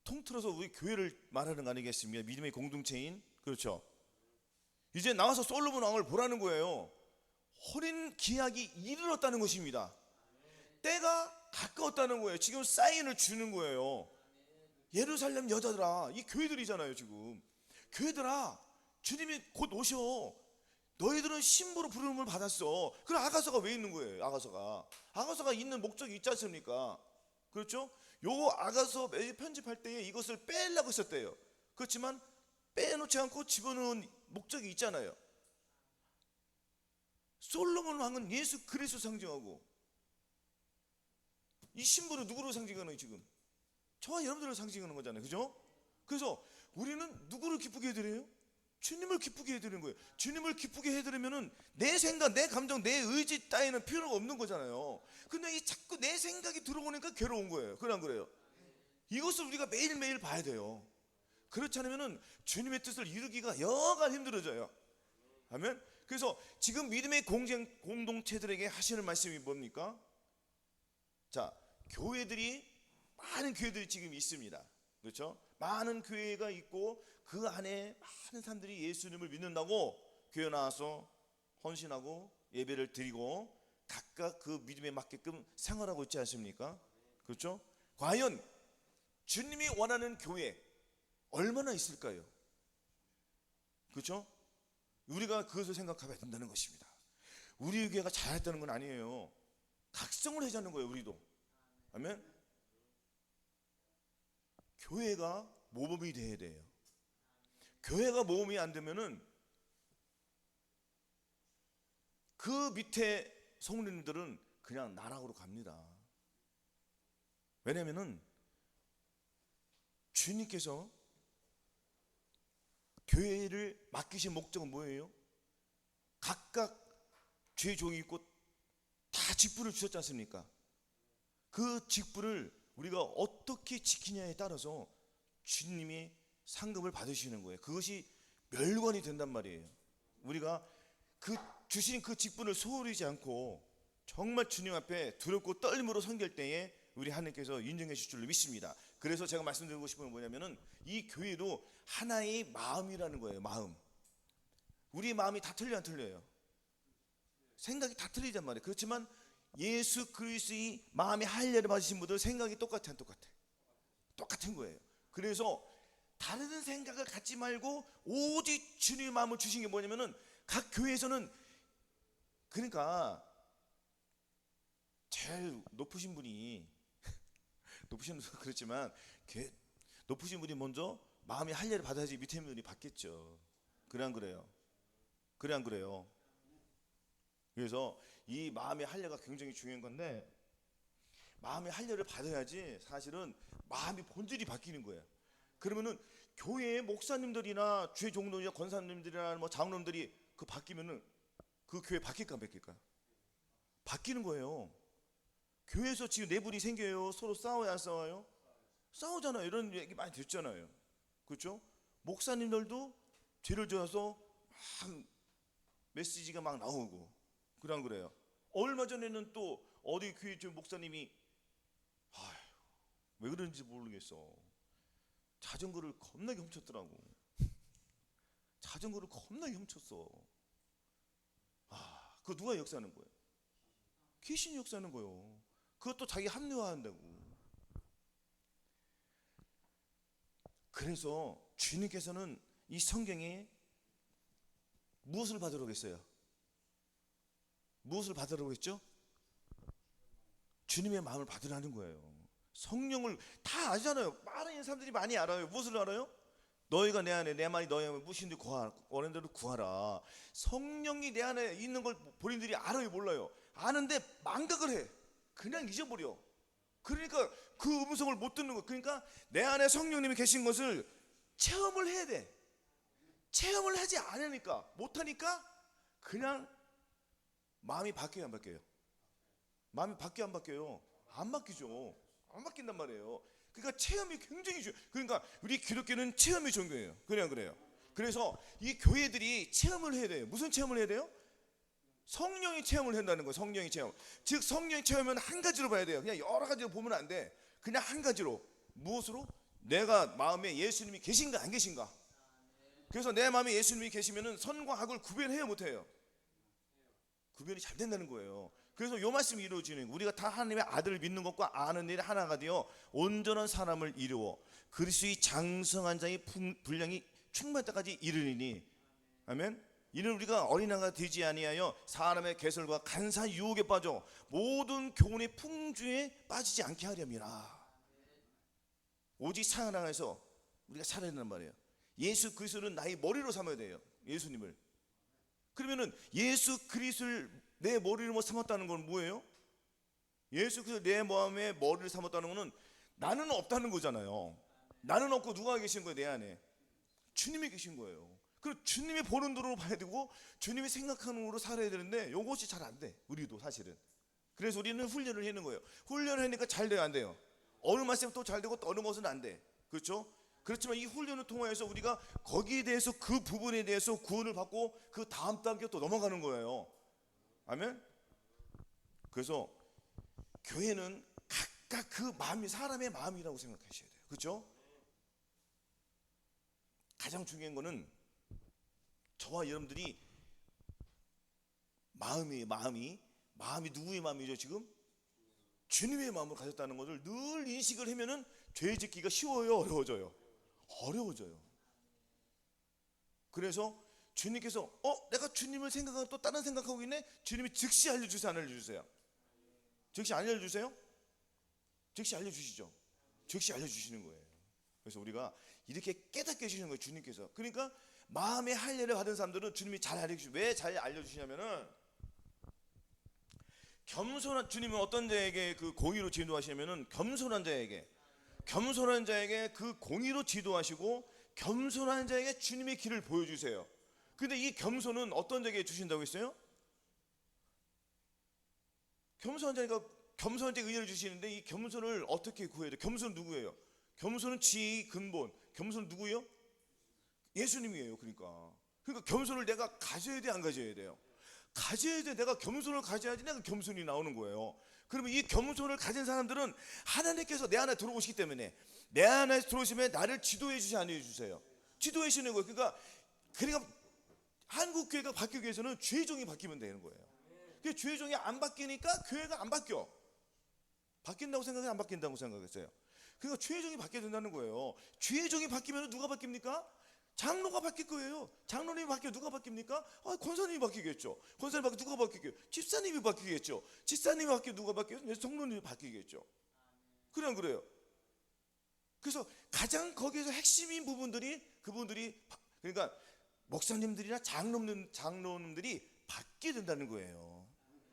통틀어서 우리 교회를 말하는 거 아니겠습니까? 믿음의 공동체인, 그렇죠? 이제 나와서 솔로몬 왕을 보라는 거예요. 혼인 기약이 이르렀다는 것입니다. 때가 가까웠다는 거예요. 지금 사인을 주는 거예요. 예루살렘 여자들아, 이 교회들이잖아요. 지금 교회들아, 주님이 곧 오셔. 너희들은 신부로 부름을 받았어. 그럼 아가서가 왜 있는 거예요? 아가서가 있는 목적이 있지 않습니까? 그렇죠? 요 아가서 편집할 때에 이것을 빼려고 했었대요. 그렇지만 빼놓지 않고 집어넣은 목적이 있잖아요. 솔로몬 왕은 예수 그리스도 상징하고, 이 신부는 누구로 상징하는, 지금 저와 여러분들을 상징하는 거잖아요. 그죠? 그래서 우리는 누구를 기쁘게 해드려요? 주님을 기쁘게 해드리는 거예요. 주님을 기쁘게 해드리면은 내 생각, 내 감정, 내 의지 따위는 필요가 없는 거잖아요. 근데 이 자꾸 내 생각이 들어오니까 괴로운 거예요. 그래 안 그래요? 이것을 우리가 매일매일 봐야 돼요. 그렇지 않으면은 주님의 뜻을 이루기가 여간 힘들어져요. 아멘. 그래서 지금 믿음의 공동체들에게 하시는 말씀이 뭡니까? 자, 많은 교회들이 지금 있습니다. 그렇죠? 많은 교회가 있고 그 안에 많은 사람들이 예수님을 믿는다고 교회 나와서 헌신하고 예배를 드리고 각각 그 믿음에 맞게끔 생활하고 있지 않습니까? 그렇죠? 과연 주님이 원하는 교회 얼마나 있을까요? 그렇죠? 우리가 그것을 생각해야 된다는 것입니다. 우리 교회가 잘했다는 건 아니에요. 각성을 하자는 거예요. 우리도. 아멘. 교회가 모범이 돼야 돼요. 교회가 모범이 안 되면은 그 밑에 성도님들은 그냥 나락으로 갑니다. 왜냐면은 주님께서 교회를 맡기신 목적은 뭐예요? 각각 죄 종이 있고 다 직분을 주셨지 않습니까? 그 직분을 우리가 어떻게 지키냐에 따라서 주님이 상급을 받으시는 거예요. 그것이 멸관이 된단 말이에요. 우리가 주신 그 직분을 소홀히 하지 않고 정말 주님 앞에 두렵고 떨림으로 섬길 때에 우리 하나님께서 인정해 주실 줄 믿습니다. 그래서 제가 말씀드리고 싶은 건 뭐냐면은 이 교회도 하나의 마음이라는 거예요. 마음. 우리 마음이 다 틀려 안 틀려요? 생각이 다 틀리단 말이에요. 그렇지만 예수 그리스도의 마음에 할례를 받으신 분들 생각이 똑같아 안 똑같아? 똑같은 거예요. 그래서 다른 생각을 갖지 말고 오직 주님의 마음을 주신 게 뭐냐면은 각 교회에서는, 그러니까 제일 높으신 분이 높으신 분도 그렇지만 높으신 분이 먼저 마음의 할례를 받아야지 밑에 있는 분이 받겠죠. 그래 안 그래요? 그래 안 그래요? 그래서 이 마음의 할례가 굉장히 중요한 건데, 마음의 할례를 받아야지 사실은 마음의 본질이 바뀌는 거예요. 그러면은 교회의 목사님들이나 주의 종들이나 권사님들이나 뭐 장로님들이 그 바뀌면은 그 교회 바뀔까 안 바뀔까요? 바뀌는 거예요. 교회에서 지금 내분이 생겨요. 서로 싸워요 안 싸워요? 싸우잖아요. 이런 얘기 많이 듣잖아요. 그렇죠? 목사님들도 죄를 지어서 막 메시지가 막 나오고, 그래 안 그래요? 얼마 전에는 또 어디 교회 목사님이 왜 그런지 모르겠어. 자전거를 겁나게 훔쳤더라고. 자전거를 겁나게 훔쳤어. 그거 누가 역사하는 거예요? 귀신이 역사하는 거예요. 그것도 자기 합리화한다고. 그래서 주님께서는 이 성경에 무엇을 받으러 오겠어요? 무엇을 받으러 오겠죠? 주님의 마음을 받으라는 거예요. 성령을 다 아시잖아요. 많은 사람들이 많이 알아요. 무엇을 알아요? 너희가 내 안에, 내 말이 너희 안에 무엇인지 원하는 대로 구하라. 성령이 내 안에 있는 걸 본인들이 알아요, 몰라요? 아는데 망각을 해. 그냥 잊어버려. 그러니까 그 음성을 못 듣는 거예요. 그러니까 내 안에 성령님이 계신 것을 체험을 해야 돼. 체험을 하지 않으니까, 못하니까 그냥 마음이 바뀌어요, 안 바뀌어요? 마음이 바뀌어요, 안 바뀌어요? 안 바뀌죠. 안 바뀐단 말이에요. 그러니까 체험이 굉장히 중요해요. 그러니까 우리 기독교는 체험이 종교예요. 그냥 그래요. 그래서 이 교회들이 체험을 해야 돼요. 무슨 체험을 해야 돼요? 성령이 체험을 한다는 거예요. 성령이 체험. 즉 성령이 체험은 한 가지로 봐야 돼요. 그냥 여러 가지로 보면 안 돼. 그냥 한 가지로. 무엇으로? 내가 마음에 예수님이 계신가 안 계신가. 그래서 내 마음에 예수님이 계시면은 선과 악을 구별해야 못해요. 구별이 잘 된다는 거예요. 그래서 요 말씀이 이루어지는 거예요. 우리가 다 하나님의 아들을 믿는 것과 아는 일이 하나가 되어 온전한 사람을 이루어 그리스도의 장성한 자의 분량이 충만할 때까지 이르리니. 아멘. 이는 우리가 어린아이가 되지 아니하여 사람의 개설과 간사한 유혹에 빠져 모든 교훈의 풍주에 빠지지 않게 하렴이라. 오직 사랑에서 우리가 살아야 된단 말이에요. 예수 그리스도는 나의 머리로 삼아야 돼요. 예수님을. 그러면은 예수 그리스도를 내 머리로 삼았다는 건 뭐예요? 예수 그리스도 내 마음에 머리를 삼았다는 거는 나는 없다는 거잖아요. 나는 없고 누가 계신 거예요? 내 안에 주님이 계신 거예요. 그리고 주님이 보는 눈으로 봐야 되고 주님이 생각하는 눈으로 살아야 되는데 이것이 잘 안 돼. 우리도 사실은. 그래서 우리는 훈련을 하는 거예요. 훈련을 하니까 잘 돼요, 안 돼요? 어느 말씀 또 잘 되고 또 어느 것은 안 돼. 그렇죠? 그렇지만 이 훈련을 통해서 우리가 거기에 대해서 그 부분에 대해서 구원을 받고 그 다음 단계 또 넘어가는 거예요. 아멘. 그래서 교회는 각각 그 마음이 사람의 마음이라고 생각하셔야 돼요. 그렇죠? 가장 중요한 거는 저와 여러분들이 마음이 누구의 마음이죠? 지금 주님의 마음을 가졌다는 것을 늘 인식을 하면은 죄 짓기가 쉬워요, 어려워져요? 어려워져요. 그래서 주님께서 내가 주님을 생각하고 또 다른 생각하고 있네. 주님이 즉시 알려주세요, 안 알려주세요? 즉시 안 알려주세요? 즉시 알려주시죠. 즉시 알려주시는 거예요. 그래서 우리가 이렇게 깨닫게 해주시는 거예요, 주님께서. 그러니까 마음의 할례를 받은 사람들은 주님이 잘 알려주시고, 왜 잘 알려주시냐면은 겸손한, 주님은 어떤 자에게 그 공의로 지도하시냐면은 겸손한 자에게 그 공의로 지도하시고 겸손한 자에게 주님의 길을 보여주세요. 근데 이 겸손은 어떤 자에게 주신다고 했어요? 겸손한 자에게 은혜를 주시는데 이 겸손을 어떻게 구해야 돼요? 겸손은 누구예요? 겸손은 지혜의 근본. 겸손은 누구예요? 예수님이에요. 그러니까 겸손을 내가 가져야 돼, 안 가져야 돼요? 가져야 돼. 내가 겸손을 가져야지 내가 겸손이 나오는 거예요. 그러면 이 겸손을 가진 사람들은 하나님께서 내 안에 들어오시기 때문에, 내 안에 들어오시면 나를 지도해 주시, 안 해주세요? 지도해 주시는 거예요. 그러니까 한국 교회가 바뀌기 위해서는 죄종이 바뀌면 되는 거예요. 그 죄종이 안 바뀌니까 교회가 안 바뀌어. 바뀐다고 생각해, 안 바뀐다고 생각했어요? 그러니까 죄종이 바뀌어야 된다는 거예요. 죄종이 바뀌면 누가 바뀝니까? 장로가 바뀔 거예요. 장로님이 바뀌면 누가 바뀝니까? 권사님이 바뀌겠죠. 권사님이 바뀌면 누가 바뀌겠죠? 집사님이 바뀌겠죠. 집사님이 바뀌면 누가 바뀌겠죠? 성도님이 바뀌겠죠. 그냥 그래요. 그래서 가장 거기에서 핵심인 부분들이, 그분들이, 그러니까 목사님들이나 장로님들이 바뀌어야 된다는 거예요.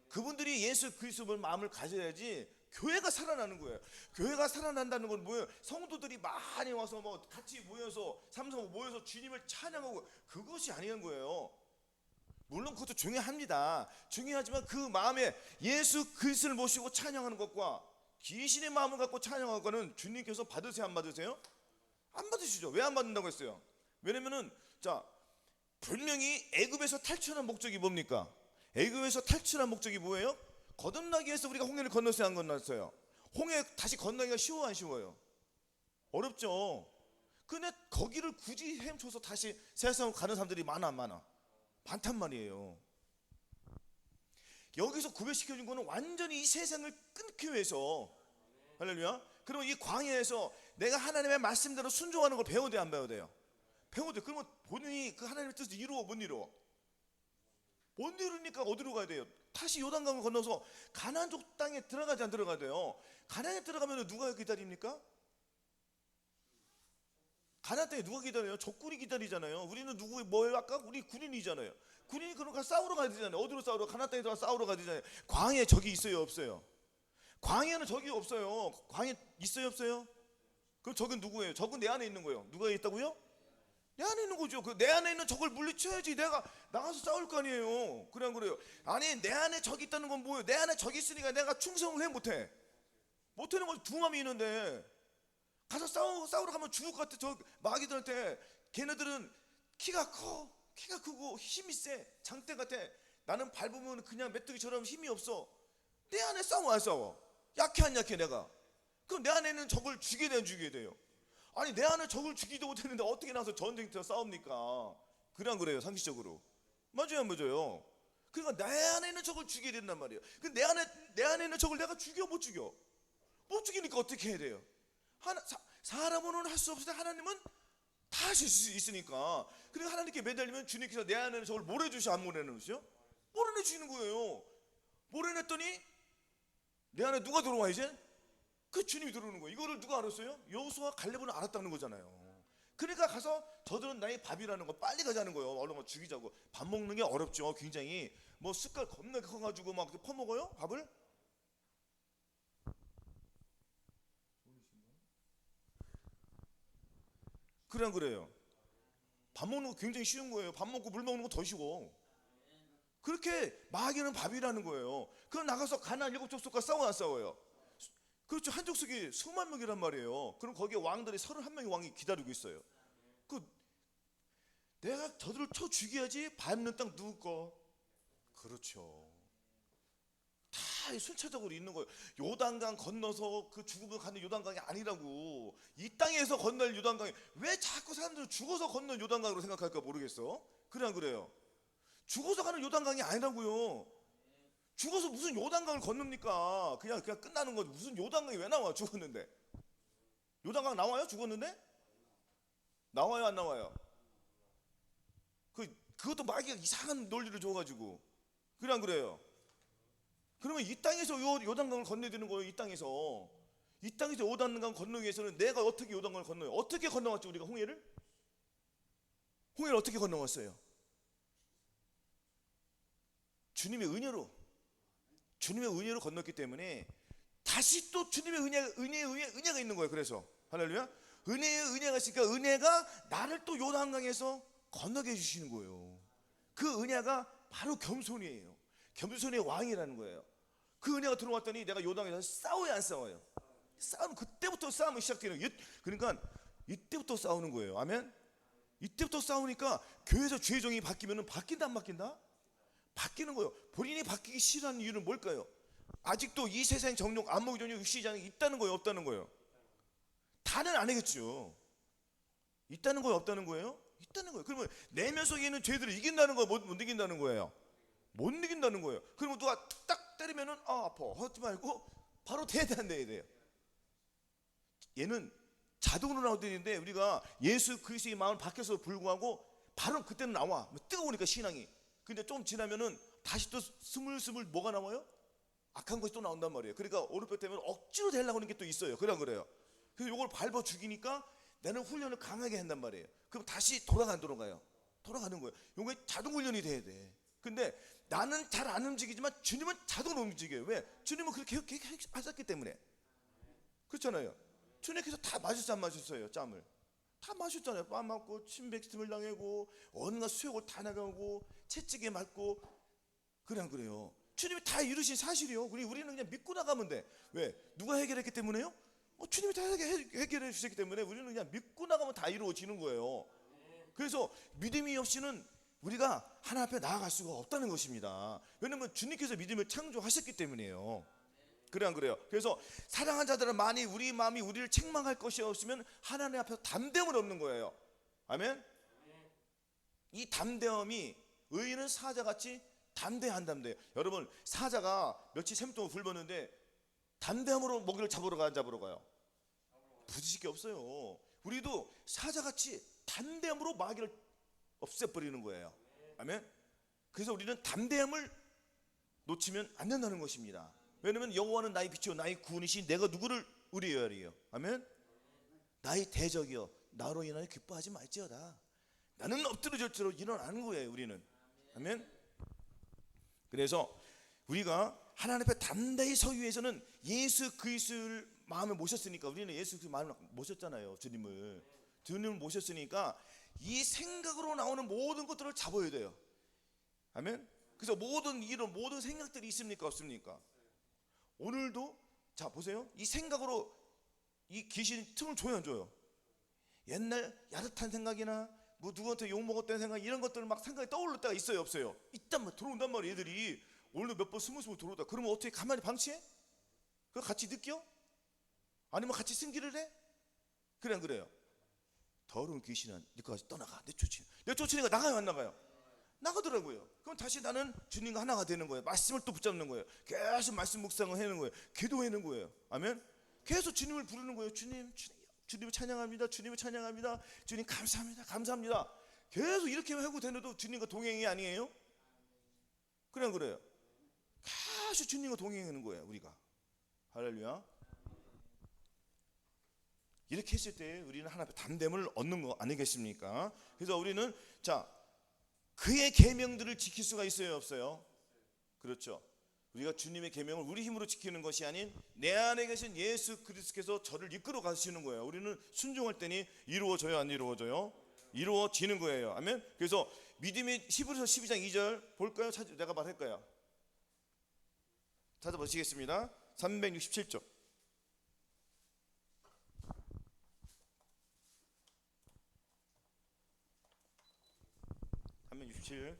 그분들이 예수 그리스도의 마음을 가져야지 교회가 살아나는 거예요. 교회가 살아난다는 건 뭐예요? 성도들이 많이 와서 같이 모여서 모여서 주님을 찬양하고, 그것이 아니는 거예요. 물론 그것도 중요합니다. 중요하지만 그 마음에 예수 그리스도를 모시고 찬양하는 것과 귀신의 마음을 갖고 찬양하는 것은 주님께서 받으세요, 안 받으세요? 안 받으시죠. 왜 안 받는다고 했어요? 왜냐면은 분명히 애굽에서 탈출한 목적이 뭡니까? 애굽에서 탈출한 목적이 뭐예요? 거듭나기 위해서 우리가 홍해를 건넜어요, 안 건넜어요? 홍해 다시 건너기가 쉬워요, 안 쉬워요? 어렵죠. 근데 거기를 굳이 헤엄쳐서 다시 세상으로 가는 사람들이 많단 말이에요. 여기서 구별시켜준 거는 완전히 이 세상을 끊기 위해서. 할렐루야. 그럼 이 광야에서 내가 하나님의 말씀대로 순종하는 걸 배워야 돼요, 안 배워야 돼요? 배워도 그러면 본인이 그 하나님의 뜻을 이루어 못 이루어? 못 이루니까 어디로 가야 돼요? 다시 요단강을 건너서 가나안족 땅에 들어가지 안 들어가야 돼요? 가나안에 들어가면 누가 기다립니까? 가나안 땅에 누가 기다려요? 적군이 기다리잖아요. 우리는 누구 뭐예요? 아까 우리 군인이잖아요. 군인이 그러니까 싸우러 가야 되잖아요. 어디로 싸우러? 가나안 땅에 들어가 싸우러 가야 되잖아요. 광야에 적이 있어요, 없어요? 광야에는 적이 없어요. 광야 있어요, 없어요? 그럼 적은 누구예요? 적은 내 안에 있는 거예요. 누가 있다고요? 내 안에 있는 거죠. 그 내 안에 있는 적을 물리쳐야지 내가 나가서 싸울 거 아니에요. 그래 안 그래요? 아니 내 안에 적이 있다는 건 뭐예요? 내 안에 적이 있으니까 내가 충성을 해 못해? 못하는 건 두 마음이 있는데 가서 싸우러 가면 죽을 것 같아. 저 마귀들한테. 걔네들은 키가 크고 힘이 세. 장대 같아. 나는 밟으면 그냥 메뚜기처럼 힘이 없어. 내 안에 싸워 안 싸워? 약해 안 약해 내가? 그럼 내 안에 있는 적을 죽여야 돼요, 죽여야 돼요? 아니 내 안에 적을 죽이도 못했는데 어떻게 나서 전쟁터 싸웁니까? 그래 안 그래요? 상식적으로 맞아요 안 맞아요? 그러니까 내 안에 있는 적을 죽여야 된단 말이에요. 내 안에 있는 적을 내가 죽여 못 죽여? 못 죽이니까 어떻게 해야 돼요? 사람은 할 수 없을 때 하나님은 다 하실 수 있으니까. 그러니까 하나님께 매달리면 주님께서 내 안에 있는 적을 몰아주시오 안 몰아내주시오? 몰아내주시는 거예요. 몰아냈더니 내 안에 누가 들어와 이제? 그 주님이 들어오는 거예요. 이거를 누가 알았어요? 여호수아와 갈렙은 알았다는 거잖아요. 그러니까 가서 저들은 나의 밥이라는 거 빨리 가자는 거예요. 얼른 거 죽이자고. 밥 먹는 게 어렵죠. 굉장히 뭐 숟갈 겁나 커가지고 막 퍼먹어요 밥을. 그래 안 그래요? 밥 먹는 거 굉장히 쉬운 거예요. 밥 먹고 물 먹는 거 더 쉬워. 그렇게 마귀는 밥이라는 거예요. 그럼 나가서 가나안 7족속과 싸워 안 싸워요? 그렇죠. 한 족속이 수만 명이란 말이에요. 그럼 거기에 왕들이 31명의 왕이 기다리고 있어요. 그 내가 저들을 쳐 죽여야지 밟는 땅 누구 거? 그렇죠. 다 순차적으로 있는 거예요. 요단강 건너서 그 죽음을 가는 요단강이 아니라고. 이 땅에서 건널 요단강이. 왜 자꾸 사람들은 죽어서 건널 요단강으로 생각할까 모르겠어. 그래 안 그래요? 죽어서 가는 요단강이 아니라고요. 죽어서 무슨 요단강을 건넙니까? 그냥 끝나는 거지. 무슨 요단강이 왜 나와? 죽었는데. 요단강 나와요? 죽었는데? 나와요 안 나와요? 그것도 마귀가 이상한 논리를 줘가지고. 그래 안 그래요? 그러면 이 땅에서 요단강을 건너야 되는 거예요. 이 땅에서 요단강 건너기 위해서는 내가 어떻게 요단강을 건너요? 어떻게 건너왔죠 우리가 홍해를 어떻게 건너왔어요? 주님의 은혜로 건넜기 때문에 다시 또 주님의 은혜가 있는 거예요. 그래서 할렐루야. 은혜가 있으니까 은혜가 나를 또 요단강에서 건너게 해주시는 거예요. 그 은혜가 바로 겸손이에요. 겸손의 왕이라는 거예요. 그 은혜가 들어왔더니 내가 요단강에서 싸워야 안 싸워요? 싸우면 그때부터 싸움이 시작되는 거예요. 그러니까 이때부터 싸우는 거예요. 아멘. 이때부터 싸우니까 교회에서 죄정이 바뀌면 바뀐다 안 바뀐다? 바뀌는 거예요. 본인이 바뀌기 싫어하는 이유는 뭘까요? 아직도 이 세상 정욕, 안목의 정욕, 육신의 정욕이 있다는 거예요, 없다는 거예요? 다는 아니겠죠. 있다는 거예요, 없다는 거예요? 있다는 거예요. 그러면 내면 속에 있는 죄들을 이긴다는 거예요, 못 이긴다는 거예요? 못 이긴다는 거예요. 그러면 누가 딱 때리면은 아파 하지 말고 바로 대단해야 돼요. 얘는 자동으로 나오는데 우리가 예수 그리스도의 마음을 바뀌어서 불구하고 바로 그때는 나와. 뜨거우니까 신앙이. 근데 좀 지나면은 다시 또 스물스물 뭐가 나와요? 악한 것이 또 나온단 말이에요. 그러니까 오른뼈 때문에 억지로 되려고 하는 게 또 있어요. 그래 안 그래요? 그래서 이걸 밟아 죽이니까 나는 훈련을 강하게 한단 말이에요. 그럼 다시 돌아가요. 돌아가는 거예요. 이게 자동 훈련이 돼야 돼. 근데 나는 잘 안 움직이지만 주님은 자동으로 움직여요. 왜? 주님은 그렇게 하셨기 때문에. 그렇잖아요. 주님께서 다 마셨어 안 마셨어요? 짬을 다 마셨잖아요. 뺨 맞고 침뱉음을 당하고 온갖 수욕을 다 나가고 채찍에 맞고. 그래 안 그래요? 주님이 다 이루신 사실이요. 우리는 그냥 믿고 나가면 돼. 왜? 누가 해결했기 때문에요? 주님이 다 해결해 주셨기 때문에 우리는 그냥 믿고 나가면 다 이루어지는 거예요. 그래서 믿음이 없이는 우리가 하나님 앞에 나아갈 수가 없다는 것입니다. 왜냐하면 주님께서 믿음을 창조하셨기 때문이에요. 그래 안 그래요? 그래서 사랑한 자들은 만일 우리 마음이 우리를 책망할 것이 없으면 하나님 앞에서 담대함은 없는 거예요. 아멘? 이 담대함이 의인은 사자같이 담대해요. 여러분 사자가 며칠 샘 동안 굶었는데 담대함으로 먹이를 잡으러 가요? 부딪힐 게 없어요. 우리도 사자같이 담대함으로 마귀를 없애버리는 거예요. 아멘. 그래서 우리는 담대함을 놓치면 안 된다는 것입니다. 왜냐하면 여호와는 나의 빛이요 나의 구원이시 내가 누구를 의뢰하리요. 아멘. 나의 대적이요 나로 인하여 기뻐하지 말지어다. 나는 엎드려질지로 일어나는 거예요. 우리는. 아멘. 그래서 우리가 하나님 앞에 담대히 서기 위해서는 예수 그리스도를 마음에 모셨으니까, 우리는 예수 그리스도 마음에 모셨잖아요. 주님을 모셨으니까 이 생각으로 나오는 모든 것들을 잡아야 돼요. 아멘. 그래서 이런 모든 생각들이 있습니까 없습니까? 오늘도 자 보세요. 이 생각으로 이 귀신이 틈을 줘요 안 줘요? 옛날 야릇한 생각이나 뭐 누구한테 욕먹었다는 생각, 이런 것들 막 생각이 떠오를 때가 있어요 없어요? 들어온단 말이에요. 애들이 오늘도 몇 번 스무 들어오다. 그러면 어떻게 가만히 방치해? 그거 같이 느껴? 아니면 같이 승기를 해? 그래 안 그래요? 더러운 귀신은 네 거까지 떠나가. 내 쫓으니까 나가요 안 나가요? 나가더라고요. 그럼 다시 나는 주님과 하나가 되는 거예요. 말씀을 또 붙잡는 거예요. 계속 말씀 묵상을 하는 거예요. 기도하는 거예요. 아멘. 계속 주님을 부르는 거예요. 주님을 찬양합니다. 주님을 찬양합니다. 주님 감사합니다. 감사합니다. 계속 이렇게 하고 되는데도 주님과 동행이 아니에요? 그래 안 그래요? 계속 주님과 동행하는 거예요 우리가. 할렐루야. 이렇게 했을 때 우리는 하나님의 담대함을 얻는 거 아니겠습니까? 그래서 우리는 자 그의 계명들을 지킬 수가 있어요 없어요? 그렇죠. 우리가 주님의 계명을 우리 힘으로 지키는 것이 아닌 내 안에 계신 예수 그리스도께서 저를 이끌어 가시는 거예요. 우리는 순종할 때니 이루어져요 안 이루어져요? 이루어지는 거예요. 아멘. 그래서 믿음의 히브리서 12장 2절 볼까요? 내가 말할 거예요. 찾아보시겠습니다. 367쪽. 367.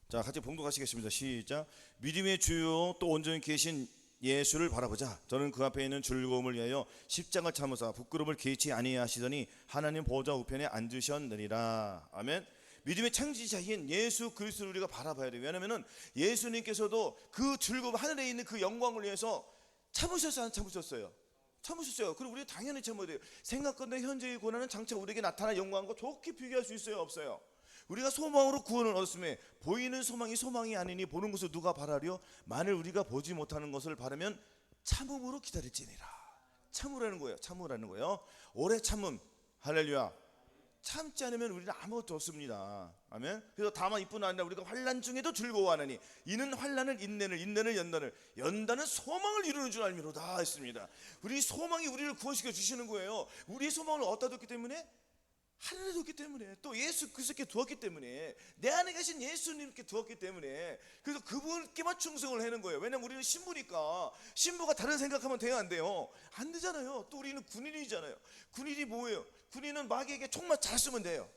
자, 같이 봉독하시겠습니다. 시작. 믿음의 주요 또 온전히 계신 예수를 바라보자. 저는 그 앞에 있는 즐거움을 위하여 십자가를 참으사 부끄러움을 개의치 아니하시더니 하나님 보좌 우편에 앉으셨느니라. 아멘. 믿음의 창시자인 예수 그리스도를 우리가 바라봐야 돼요. 왜냐하면 예수님께서도 그 즐거움, 하늘에 있는 그 영광을 위해서 참으셨어요 안 참으셨어요? 참으셨어요. 그리고 우리가 당연히 참아야 돼요. 생각건대 현재의 고난은 장차 우리에게 나타날 영광과 좋게 비교할 수 있어요 없어요? 우리가 소망으로 구원을 얻었으며 보이는 소망이 소망이 아니니 보는 것을 누가 바라려? 만일 우리가 보지 못하는 것을 바라면 참음으로 기다릴지니라. 참으라는 거예요. 참으라는 거예요. 오래 참음. 할렐루야. 참지 않으면 우리는 아무것도 없습니다. 아멘. 그래서 다만 이뿐 아니라 우리가 환난 중에도 즐거워하느니 이는 환난을 인내를 연단은 소망을 이루는 줄 알미로다 했습니다. 우리 소망이 우리를 구원시켜 주시는 거예요. 우리의 소망을 어디다 뒀기 때문에? 하늘에 뒀기 때문에, 또 예수 그리스도께 두었기 때문에, 내 안에 계신 예수님께 두었기 때문에, 그래서 그분께만 충성을 하는 거예요. 왜냐면 우리는 신부니까. 신부가 다른 생각하면 돼요 안 돼요? 안 되잖아요. 또 우리는 군인이잖아요. 군인이 뭐예요? 군인은 마귀에게 총만 잘 쏘면 돼요.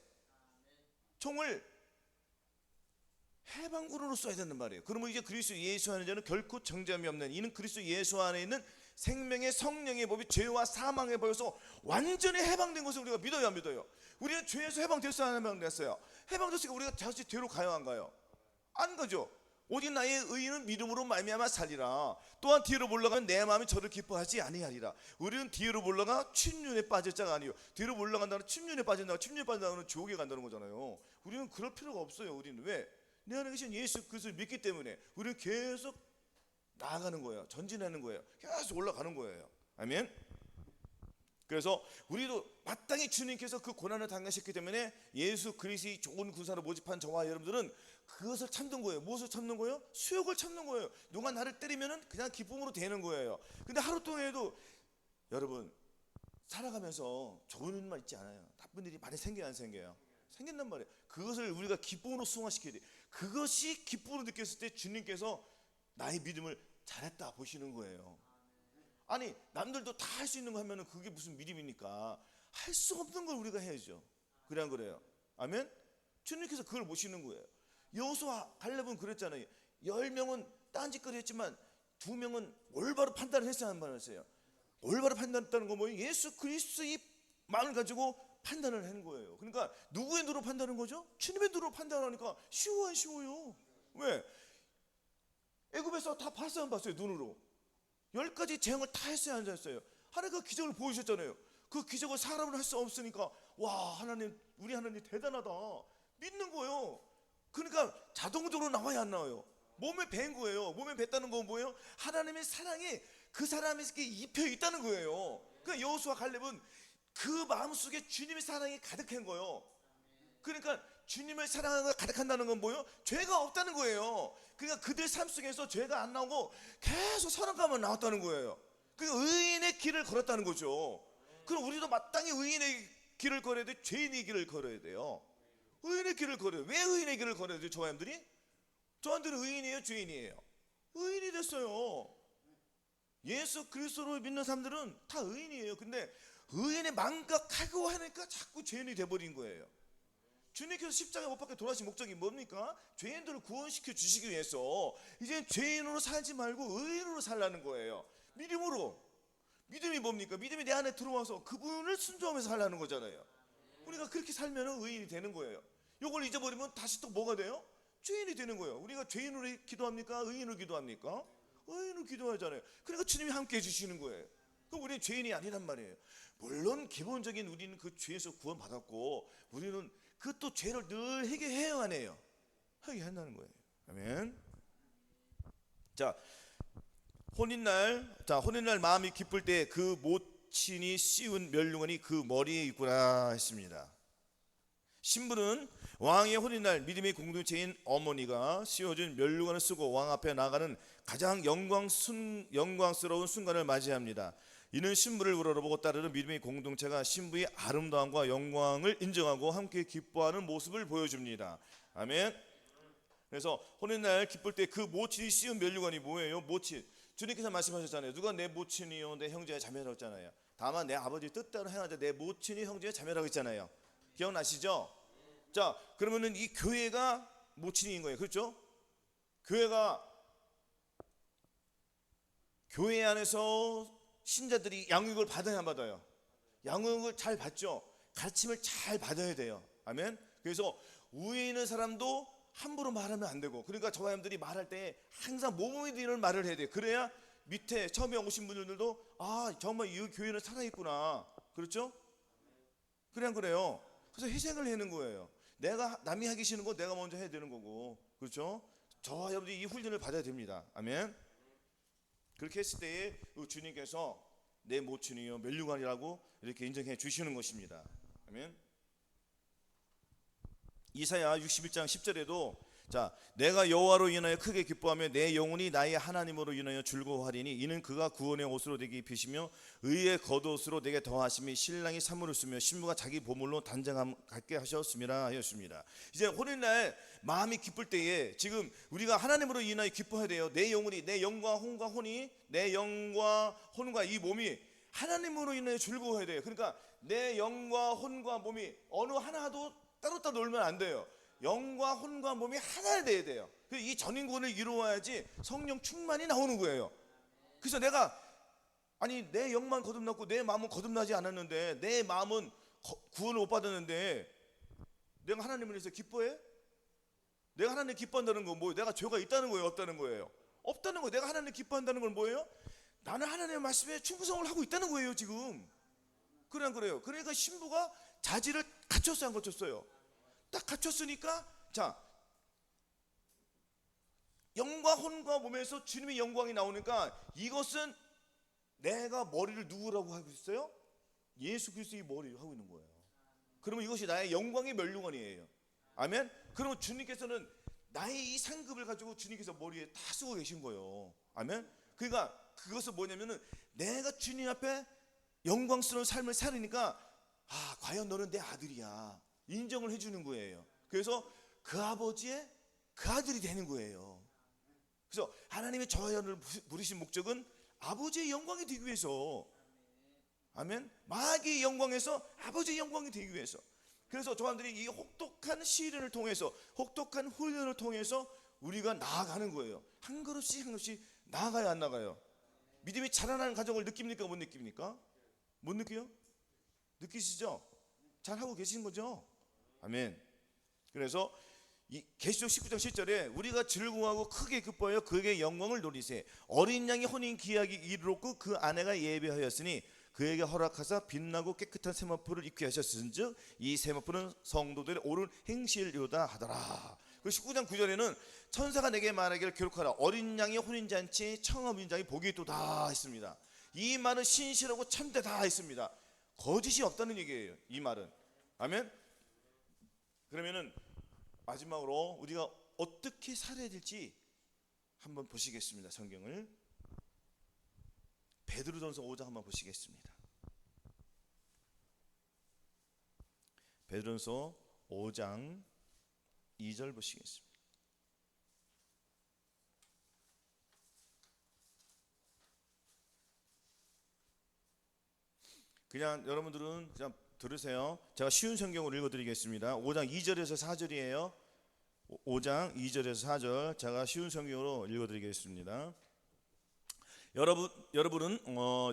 총을 해방군으로 쏴야 된단 말이에요. 그러면 이제 그리스도 예수 안에 자는 결코 정죄함이 없는, 이는 그리스도 예수 안에 있는 생명의 성령의 법이 죄와 사망의 법에서 완전히 해방된 것을 우리가 믿어요 안 믿어요? 우리는 죄에서 해방됐어요 안 해방됐어요? 해방됐으니까 우리가 다시 뒤로 가요 안 가요? 안 가죠. 오직 나의 의인은 믿음으로 말미암아 살리라. 또한 뒤로 올라가면 내 마음이 저를 기뻐하지 아니하리라. 우리는 뒤로 올라가 침륜에 빠질 자가 아니요. 뒤로 올라간다는 침륜에 빠진다고, 침륜에 빠진다는 지옥에 간다는 거잖아요. 우리는 그럴 필요가 없어요. 우리는 왜? 내 안에 계신 예수 그리스도를 믿기 때문에 우리는 계속 나아가는 거예요. 전진하는 거예요. 계속 올라가는 거예요. 아멘. 그래서 우리도 마땅히 주님께서 그 고난을 당하셨기 때문에 예수 그리스도의 좋은 군사로 모집한 저와 여러분들은 그것을 참는 거예요. 무엇을 참는 거예요? 수욕을 참는 거예요. 누가 나를 때리면은 그냥 기쁨으로 되는 거예요. 근데 하루 동안에도 여러분 살아가면서 좋은 일만 있지 않아요. 나쁜 일이 많이 생겨요 안 생겨요? 생긴단 말이에요. 그것을 우리가 기쁨으로 승화시켜야 돼. 그것이 기쁨으로 느꼈을 때 주님께서 나의 믿음을 잘했다 보시는 거예요. 아니 남들도 다 할 수 있는 거 하면은 그게 무슨 믿음입니까? 할 수 없는 걸 우리가 해야죠. 그래 안 그래요? 아멘. 주님께서 그걸 보시는 거예요. 여호수아 갈렙은 그랬잖아요. 10명은 딴짓거리 했지만 2명은 올바로 판단을 했어야 하는 말이었어요. 올바로 판단했다는 건 뭐예요? 예수 그리스도의 마음을 가지고 판단을 하는 거예요. 그러니까 누구의 눈으로 판단하는 거죠? 주님의 눈으로 판단하니까 쉬워요 쉬워요. 왜? 애굽에서 다 봤어요 안 봤어요? 눈으로. 10가지 재앙을 다 했어요, 안 했어요? 하나님 그 기적을 보여주셨잖아요. 그 기적을 사람은 할 수 없으니까 와, 하나님, 우리 하나님 대단하다 믿는 거예요. 그러니까 자동적으로 나와야 안 나와요? 몸에 밴 거예요. 몸에 뱉다는 건 뭐예요? 하나님의 사랑이 그 사람에게 입혀 있다는 거예요. 그러니까 여호수아 갈렙은 그 마음속에 주님의 사랑이 가득한 거예요. 그러니까 주님의 사랑이 가득한다는 건 뭐예요? 죄가 없다는 거예요. 그러니까 그들 삶 속에서 죄가 안 나오고 계속 선악과만 나왔다는 거예요. 그러니까 의인의 길을 걸었다는 거죠. 그럼 우리도 마땅히 의인의 길을 걸어야 돼? 죄인의 길을 걸어야 돼요? 의인의 길을 걸어요. 왜 의인의 길을 걸어야 돼요? 저사람들이 의인이에요, 죄인이에요? 의인이 됐어요. 예수 그리스도를 믿는 사람들은 다 의인이에요. 근데 의인의 망각하고 하니까 자꾸 죄인이 돼버린 거예요. 주님께서 십자가에 못 박혀 돌아가신 목적이 뭡니까? 죄인들을 구원시켜 주시기 위해서 이제 죄인으로 살지 말고 의인으로 살라는 거예요. 믿음으로. 믿음이 뭡니까? 믿음이 내 안에 들어와서 그분을 순종하면서 살라는 거잖아요. 우리가 그렇게 살면 의인이 되는 거예요. 이걸 잊어버리면 다시 또 뭐가 돼요? 죄인이 되는 거예요. 우리가 죄인으로 기도합니까? 의인으로 기도합니까? 의인으로 기도하잖아요. 그러니까 주님이 함께 해주시는 거예요. 그럼 우리는 죄인이 아니란 말이에요. 물론 기본적인 우리는 그 죄에서 구원받았고 우리는 그 또 죄를 늘 회개해야 해요. 회개한다는 거예요. 아멘. 자, 혼인날 마음이 기쁠 때 그 모친이 씌운 면류관이 그 머리에 있구나 했습니다. 신부는 왕의 혼인날 믿음의 공동체인 어머니가 씌워준 면류관을 쓰고 왕 앞에 나가는 가장 영광스러운 순간을 맞이합니다. 이는 신부를 우러러보고 따르는 믿음의 공동체가 신부의 아름다움과 영광을 인정하고 함께 기뻐하는 모습을 보여줍니다. 아멘. 그래서 혼인날 기쁠 때 그 모친이 씌운 면류관이 뭐예요? 모친. 주님께서 말씀하셨잖아요. 누가 내 모친이요 내 형제와 자매라고 했잖아요. 다만 내 아버지 뜻대로 행하자 내 모친이 형제와 자매라고 했잖아요. 기억나시죠? 자, 그러면은 이 교회가 모친인 거예요. 그렇죠? 교회 안에서 신자들이 양육을 받아야 안 받아요? 양육을 잘 받죠. 가르침을 잘 받아야 돼요. 아멘. 그래서 위에 있는 사람도 함부로 말하면 안 되고, 그러니까 저 사람들이 말할 때 항상 몸에 드는 말을 해야 돼요. 그래야 밑에 처음에 오신 분들도 아, 정말 이 교회는 살아있구나. 그렇죠? 그래 안 그래요? 그래서 희생을 하는 거예요. 남이 하기 싫은 거 내가 먼저 해야 되는 거고, 그렇죠? 저와 여러분들이 이 훈련을 받아야 됩니다. 아멘. 그렇게 했을 때에 주님께서 내 모친이요 면류관이라고 이렇게 인정해 주시는 것입니다. 아멘. 이사야 61장 10절에도 자, 내가 여호와로 인하여 크게 기뻐하며 내 영혼이 나의 하나님으로 인하여 즐거워하리니 이는 그가 구원의 옷으로 내게 입히시며 의의 겉옷으로 내게 더하심이 신랑이 사물을 쓰며 신부가 자기 보물로 단장함 갖게 하셨음이라 하였습니다. 이제 혼인날 마음이 기쁠 때에 지금 우리가 하나님으로 인하여 기뻐해야 돼요. 내 영혼이, 내 영과 혼과 혼이, 내 영과 혼과 이 몸이 하나님으로 인하여 즐거워해야 돼요. 그러니까 내 영과 혼과 몸이 어느 하나도 따로따로 놀면 안 돼요. 영과 혼과 몸이 하나 돼야 돼요. 이 전인권을 이루어야지 성령 충만이 나오는 거예요. 그래서 내 영만 거듭났고 내 마음은 거듭나지 않았는데, 내 마음은 구원을 못 받았는데 내가 하나님을 위해서 기뻐해? 내가 하나님 기뻐한다는 건 뭐예요? 내가 죄가 있다는 거예요? 없다는 거예요? 없다는 거예요. 내가 하나님 기뻐한다는 건 뭐예요? 나는 하나님의 말씀에 충성을 하고 있다는 거예요 지금. 그래 안 그래요? 그러니까 신부가 자질을 갖췄어요 안 갖췄어요? 딱 갖췄으니까 자, 영과 혼과 몸에서 주님의 영광이 나오니까 이것은 내가 머리를 누구라고 하고 있어요? 예수 그리스도의 머리를 하고 있는 거예요. 그러면 이것이 나의 영광의 면류관이에요. 아멘. 그러면 주님께서는 나의 이 상급을 가지고 주님께서 머리에 다 쓰고 계신 거예요. 아멘. 그러니까 그것은 뭐냐면은 내가 주님 앞에 영광스러운 삶을 살으니까 아, 과연 너는 내 아들이야 인정을 해주는 거예요. 그래서 그 아버지의 그 아들이 되는 거예요. 그래서 하나님의 저와 여러분을 부르신 목적은 아버지의 영광이 되기 위해서. 아멘. 마귀의 영광에서 아버지의 영광이 되기 위해서. 그래서 저한들이 이 혹독한 시련을 통해서, 혹독한 훈련을 통해서 우리가 나아가는 거예요. 한 걸음씩 한 걸음씩 나아가요 안 나가요? 믿음이 자라나는 과정을 느낍니까 못 느낍니까? 못 느껴요? 느끼시죠? 잘 하고 계신 거죠? 아멘. 그래서 이 계시록 19장 10절에 우리가 즐거워하고 크게 기뻐하여 그에게 영광을 돌리세. 어린 양이 혼인 기약이 이르렀고 그 아내가 예배하였으니 그에게 허락하사 빛나고 깨끗한 세마포를 입게 하셨은즉 이 세마포는 성도들의 옳은 행실이로다 하더라. 그 19장 9절에는 천사가 내게 말하기를 기록하라. 어린 양의 혼인잔치 청업인장이 복이 있도다 했습니다. 이 말은 신실하고 참되다 했습니다. 거짓이 없다는 얘기예요, 이 말은. 아멘. 그러면은 마지막으로 우리가 어떻게 살아야 될지 한번 보시겠습니다. 성경을 베드로전서 5장 한번 보시겠습니다. 베드로전서 5장 2절 보시겠습니다. 그냥 여러분들은 그냥 들으세요. 제가 쉬운 성경으로 읽어드리겠습니다. 5장 2절에서 4절이에요. 5장 2절에서 4절 제가 쉬운 성경으로 읽어드리겠습니다. 여러분은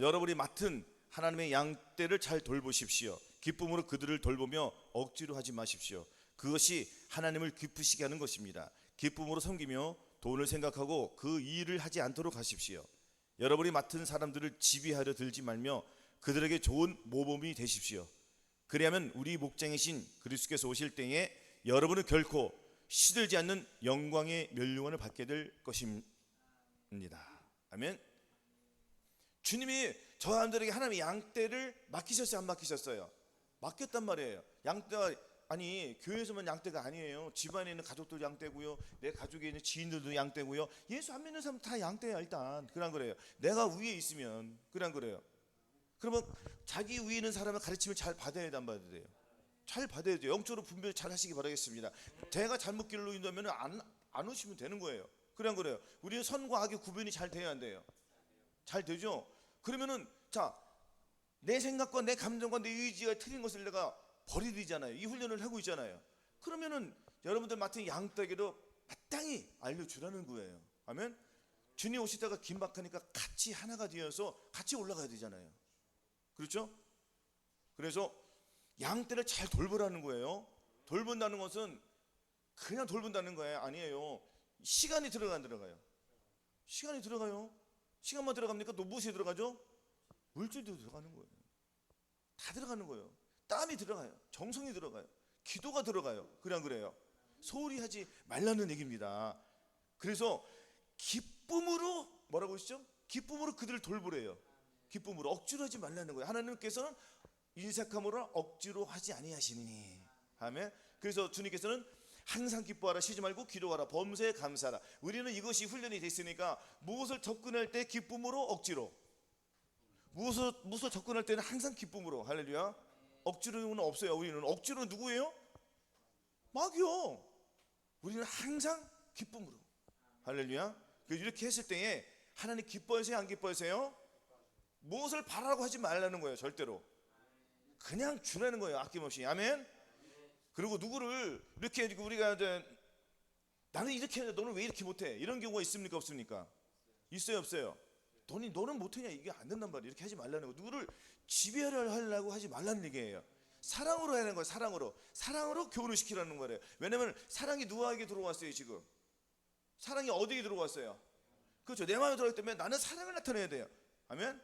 여러분이 맡은 하나님의 양떼를 잘 돌보십시오. 기쁨으로 그들을 돌보며 억지로 하지 마십시오. 그것이 하나님을 기쁘시게 하는 것입니다. 기쁨으로 섬기며 돈을 생각하고 그 일을 하지 않도록 하십시오. 여러분이 맡은 사람들을 지배하려 들지 말며 그들에게 좋은 모범이 되십시오. 그리하면 우리 목장이신 그리스도께서 오실 때에 여러분은 결코 시들지 않는 영광의 멸류관을 받게 될 것입니다. 아멘. 주님이 저 사람들에게 하나님의 양떼를 맡기셨어요, 안 맡기셨어요? 맡겼단 말이에요. 양떼가 아니 교회에서만 양떼가 아니에요. 집안에 있는 가족들 양떼고요, 내 가족에 있는 지인들도 양떼고요. 예수 안 믿는 사람 다 양떼야. 일단 그런 거래요. 내가 위에 있으면 그런 거래요. 그러면 자기 위에 있는 사람의 가르침을 잘 받아야 돼, 안 받아야 돼요? 잘 받아야 돼요. 영적으로 분별 잘 하시기 바라겠습니다. 제가 잘못 길로 인도하면 안 오시면 되는 거예요. 그런 거래요. 우리는 선과 악의 구분이 잘 돼야 안 돼요? 잘 되죠? 그러면은 자, 내 생각과 내 감정과 내 의지가 틀린 것을 내가 버리잖아요. 이 훈련을 하고 있잖아요. 그러면은 여러분들 맡은 양떼기로 마땅히 알려주라는 거예요. 아멘. 주님 오시다가 긴박하니까 같이 하나가 되어서 같이 올라가야 되잖아요. 그렇죠? 그래서 양떼를 잘 돌보라는 거예요. 돌본다는 것은 그냥 돌본다는 거예요. 아니에요. 시간이 들어가요. 시간이 들어가요. 시간만 들어갑니까? 또 무엇이 들어가죠? 물질도 들어가는 거예요. 다 들어가는 거예요. 땀이 들어가요. 정성이 들어가요. 기도가 들어가요. 그래요. 소홀히 하지 말라는 얘기입니다. 그래서 기쁨으로 뭐라고 하시죠? 기쁨으로 그들을 돌보래요. 기쁨으로, 억지로 하지 말라는 거예요. 하나님께서는 인색함으로 억지로 하지 아니하시니. 아멘. 그래서 주님께서는 항상 기뻐하라, 쉬지 말고 기도하라, 범사에 감사하라. 우리는 이것이 훈련이 됐으니까 무엇을 접근할 때 기쁨으로, 억지로. 무엇을 접근할 때는 항상 기쁨으로. 할렐루야. 억지로는 없어요. 우리는 억지로는 누구예요? 마귀요. 우리는 항상 기쁨으로. 할렐루야. 이렇게 했을 때에 하나님 기뻐하세요, 안 기뻐하세요? 무엇을 바라고 하지 말라는 거예요. 절대로 그냥 주라는 거예요. 아낌없이. 아멘. 그리고 누구를 이렇게 우리가 이제 나는 이렇게 하는데 너는 왜 이렇게 못해? 이런 경우가 있습니까, 없습니까? 있어요, 없어요? 너는 못하냐? 이게 안 된단 말이에요. 이렇게 하지 말라는 거. 누구를 지배하려고 하지 말라는 얘기예요. 사랑으로 하는 거예요. 사랑으로 교훈을 시키라는 거예요. 왜냐면 사랑이 누구에게 들어왔어요? 지금 사랑이 어디에 들어왔어요? 그렇죠. 내 마음에 들어왔기 때문에 나는 사랑을 나타내야 돼요. 아멘.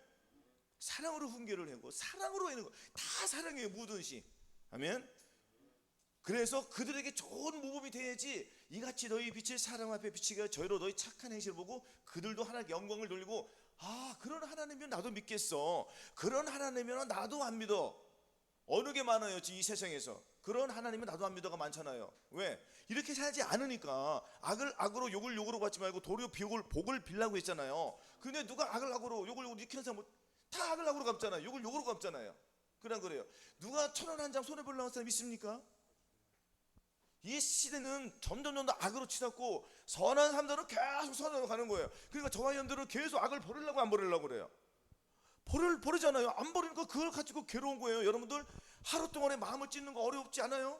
사랑으로 훈계를 하고 사랑으로 하는 거 다 사랑이에요. 무엇이. 아멘. 그래서 그들에게 좋은 모범이 돼야지 이같이 너희 빛을 사람 앞에 비치게 저희로 너희 착한 행실을 보고 그들도 하나님께 영광을 돌리고, 아, 그런 하나님이면 나도 믿겠어. 그런 하나님이면 나도 안 믿어. 어느 게 많아요 이 세상에서? 그런 하나님은 나도 안 믿어가 많잖아요. 왜? 이렇게 살지 않으니까. 악을 악으로 욕을 욕으로 받지 말고 도리어 복을 빌라고 했잖아요. 근데 누가 악을 악으로 욕을 이렇게 하는 사람 다 악을 악으로 갚잖아요. 욕을 욕으로 갚잖아요. 그래요. 누가 1,000원 한 장 손해 보려는 사람 있습니까? 이 시대는 점점 더 악으로 치닫고 선한 사람들은 계속 선으로 가는 거예요. 그러니까 저와 여러분들은 계속 악을 버리려고 안 버리려고 그래요. 버리잖아요. 안 버리니까 그걸 가지고 괴로운 거예요. 여러분들 하루 동안에 마음을 찢는 거 어렵지 않아요?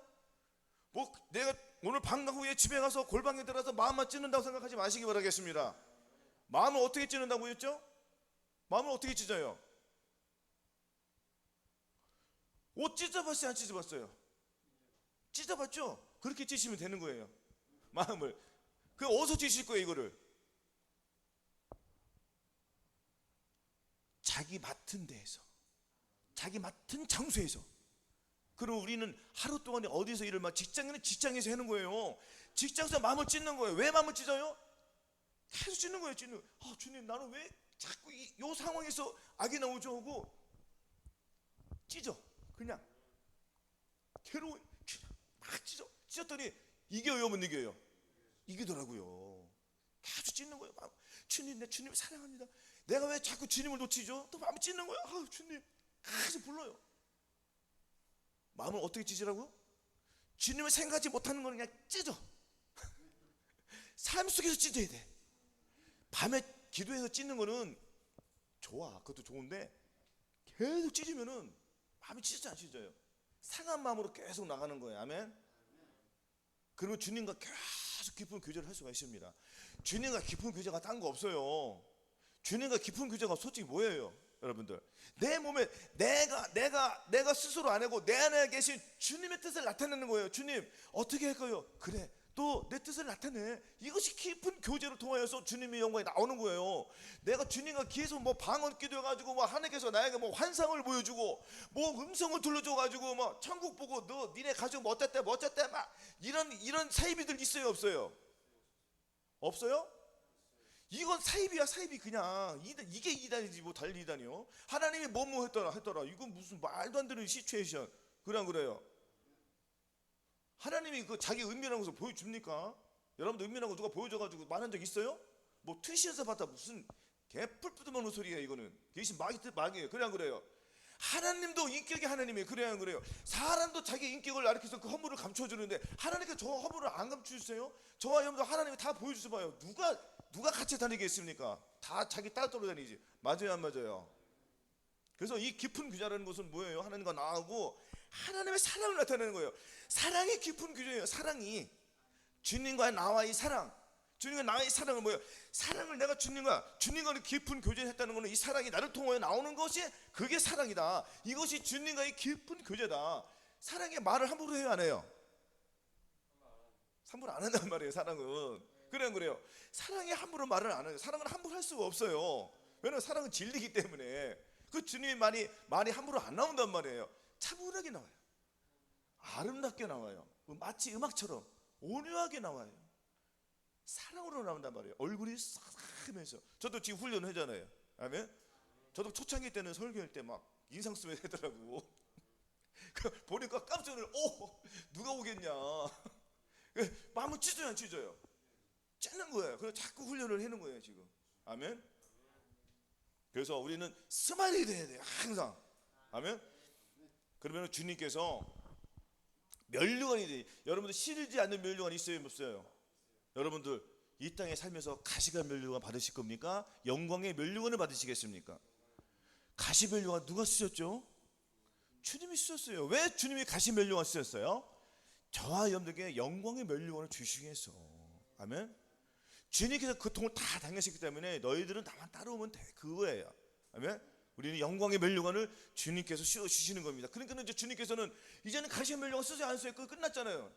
뭐 내가 오늘 방과 후에 집에 가서 골방에 들어가서 마음만 찢는다고 생각하지 마시기 바라겠습니다. 마음을 어떻게 찢는다고 했죠? 마음을 어떻게 찢어요? 옷 찢어봤어요, 안 찢어봤어요? 찢어봤죠? 그렇게 찢으면 되는 거예요. 마음을. 그 어디서 찢으실 거예요 이거를? 자기 맡은 데에서, 자기 맡은 장소에서. 그럼 우리는 하루 동안에 어디서 일을 막 직장에는 직장에서 하는 거예요. 직장에서 마음을 찢는 거예요. 왜 마음을 찢어요? 계속 찢는 거예요. 찢는. 아 주님, 나는 왜 자꾸 이 상황에서 악이 나오죠 하고 찢어. 그냥 괴로워. 막 찢었더니 이겨요, 못 이겨요? 이기더라고요. 계속 찢는 거예요. 주님, 내 주님 사랑합니다. 내가 왜 자꾸 주님을 놓치죠? 또 마음을 찢는 거예요. 아 주님, 계속 불러요. 마음을 어떻게 찢으라고? 주님을 생각하지 못하는 거는 그냥 찢어. 삶 속에서 찢어야 돼. 밤에 기도해서 찢는 거는 좋아, 그것도 좋은데 계속 찢으면은 마음이 찢어져 안 찢어져요. 상한 마음으로 계속 나가는 거예요. 아멘. 그러면 주님과 계속 깊은 교제를 할 수가 있습니다. 주님과 깊은 교제가 딴 거 없어요. 주님과 깊은 교제가 솔직히 뭐예요, 여러분들? 내 몸에 내가 스스로 안 하고 내 안에 계신 주님의 뜻을 나타내는 거예요. 주님 어떻게 할까요? 그래, 또 내 뜻을 나타내. 이것이 깊은 교제를 통하여서 주님의 영광이 나오는 거예요. 내가 주님과 계속 뭐 방언 기도해가지고 뭐 하나님께서 나에게 뭐 환상을 보여주고 뭐 음성을 들려줘가지고 뭐 천국 보고 너 니네 가족 뭐 어땠대 막 이런 사이비들 있어요, 없어요? 없어요? 이건 사이비야, 사이비. 그냥 이게 이단이지 뭐 달리 이단이요. 하나님이 뭐뭐 했더라. 이건 무슨 말도 안 되는 시츄에이션. 그냥 그래요. 하나님이 그 자기 은밀한 것을 보여줍니까? 여러분들 은밀한 거 누가 보여줘가지고 말한 적 있어요? 뭐 트시에서 봤다 무슨 개뿔뿔도 먹는 소리예요. 이거는 귀신 막이에요. 그냥 그래요. 하나님도 인격이 하나님이에요. 그래야 그래요. 사람도 자기 인격을 가리켜서 그 허물을 감춰주는데 하나님께 저 허물을 안 감춰주세요? 저와 여러분들 하나님이 다 보여주셔 봐요. 누가 같이 다니겠습니까? 다 자기 따로 다니지. 맞아요, 안 맞아요? 그래서 이 깊은 교제라는 것은 뭐예요? 하나님과 나하고 하나님의 사랑을 나타내는 거예요. 사랑이 깊은 교제예요. 사랑이 주님과 나와의 사랑. 주님과 나의 사랑은 뭐예요? 사랑을 내가 주님과 깊은 교제를 했다는 것은 이 사랑이 나를 통하여 나오는 것이 그게 사랑이다. 이것이 주님과의 깊은 교제다. 사랑의 말을 함부로 해요, 안 해요? 함부로 안 한단 말이에요. 사랑은 그래요. 사랑이 함부로 말을 안 해요. 사랑은 함부로 할 수가 없어요. 왜냐하면 사랑은 진리이기 때문에. 그 주님의 말이 함부로 안 나온단 말이에요. 차분하게 나와요. 아름답게 나와요. 마치 음악처럼 온유하게 나와요. 사랑으로 나온단 말이에요. 얼굴이 싸하면서. 저도 지금 훈련을 하잖아요. 아멘. 저도 초창기 때는 설교할 때 막 인상 쓰면 되더라고. 보니까 깜짝 놀라. 누가 오겠냐. 마음은 찢어요, 안 찢어요? 찢는 거예요. 그래서 자꾸 훈련을 하는 거예요 지금. 아멘. 그래서 우리는 스마일이 돼야 돼요, 항상. 아멘. 그러면 주님께서 면류관이 돼. 여러분들 시들지 않는 면류관이 있어요, 없어요? 여러분들 이 땅에 살면서 가시가 면류관 받으실 겁니까? 영광의 면류관을 받으시겠습니까? 가시 면류관 누가 쓰셨죠? 주님이 쓰셨어요. 왜 주님이 가시 면류관 쓰셨어요? 저와 여러분들에게 영광의 면류관을 주시기 위해서. 아멘. 주님께서 그 통을 다 당하셨기 때문에 너희들은 나만 따라오면 돼. 그거예요. 아멘. 우리는 영광의 면류관을 주님께서 씌워주시는 겁니다. 그러니까 이제 주님께서는 이제는 가시의 면류관 쓰지 않으세요. 그거 끝났잖아요.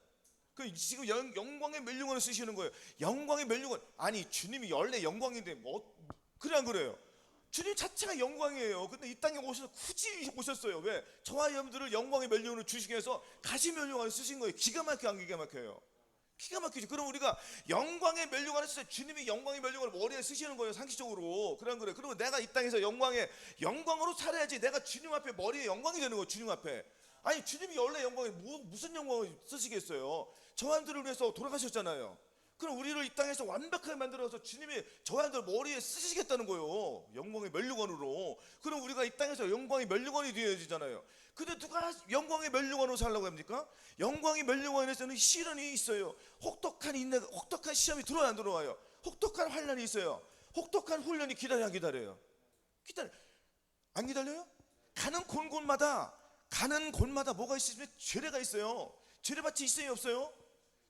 지금 영광의 면류관을 쓰시는 거예요. 영광의 면류관. 아니 주님이 원래 영광인데 그래 안 그래요? 주님 자체가 영광이에요. 근데 이 땅에 오셔서 굳이 오셨어요. 왜? 저와 여러분들을 영광의 면류관을 주시기 위해서 가시 면류관을 쓰신 거예요. 기가 막혀, 안 기가 막혀요? 기가 막히죠. 그럼 우리가 영광의 면류관을 쓰세요. 주님이 영광의 면류관을 머리에 쓰시는 거예요, 상식적으로. 그래. 그리고 내가 이 땅에서 영광으로 살아야지 내가 주님 앞에 머리에 영광이 되는 거예요. 주님 앞에. 아니 주님이 원래 영광이 무슨 영광을 쓰시겠어요? 저한들을 위해서 돌아가셨잖아요. 그럼 우리를 이 땅에서 완벽하게 만들어서 주님이 저한들 머리에 쓰시겠다는 거예요. 영광의 면류관으로. 그럼 우리가 이 땅에서 영광의 면류관이 되어지잖아요. 근데 누가 영광의 면류관으로 살라고 합니까? 영광의 면류관에서는 시련이 있어요. 혹독한 시험이 들어와요, 안 들어와요? 혹독한 환난이 있어요. 혹독한 훈련이 기다려요, 안 기다려요? 안 기다려요? 가는 곳마다 뭐가 있으면 죄례가 있어요. 죄례밭이 있어요, 없어요?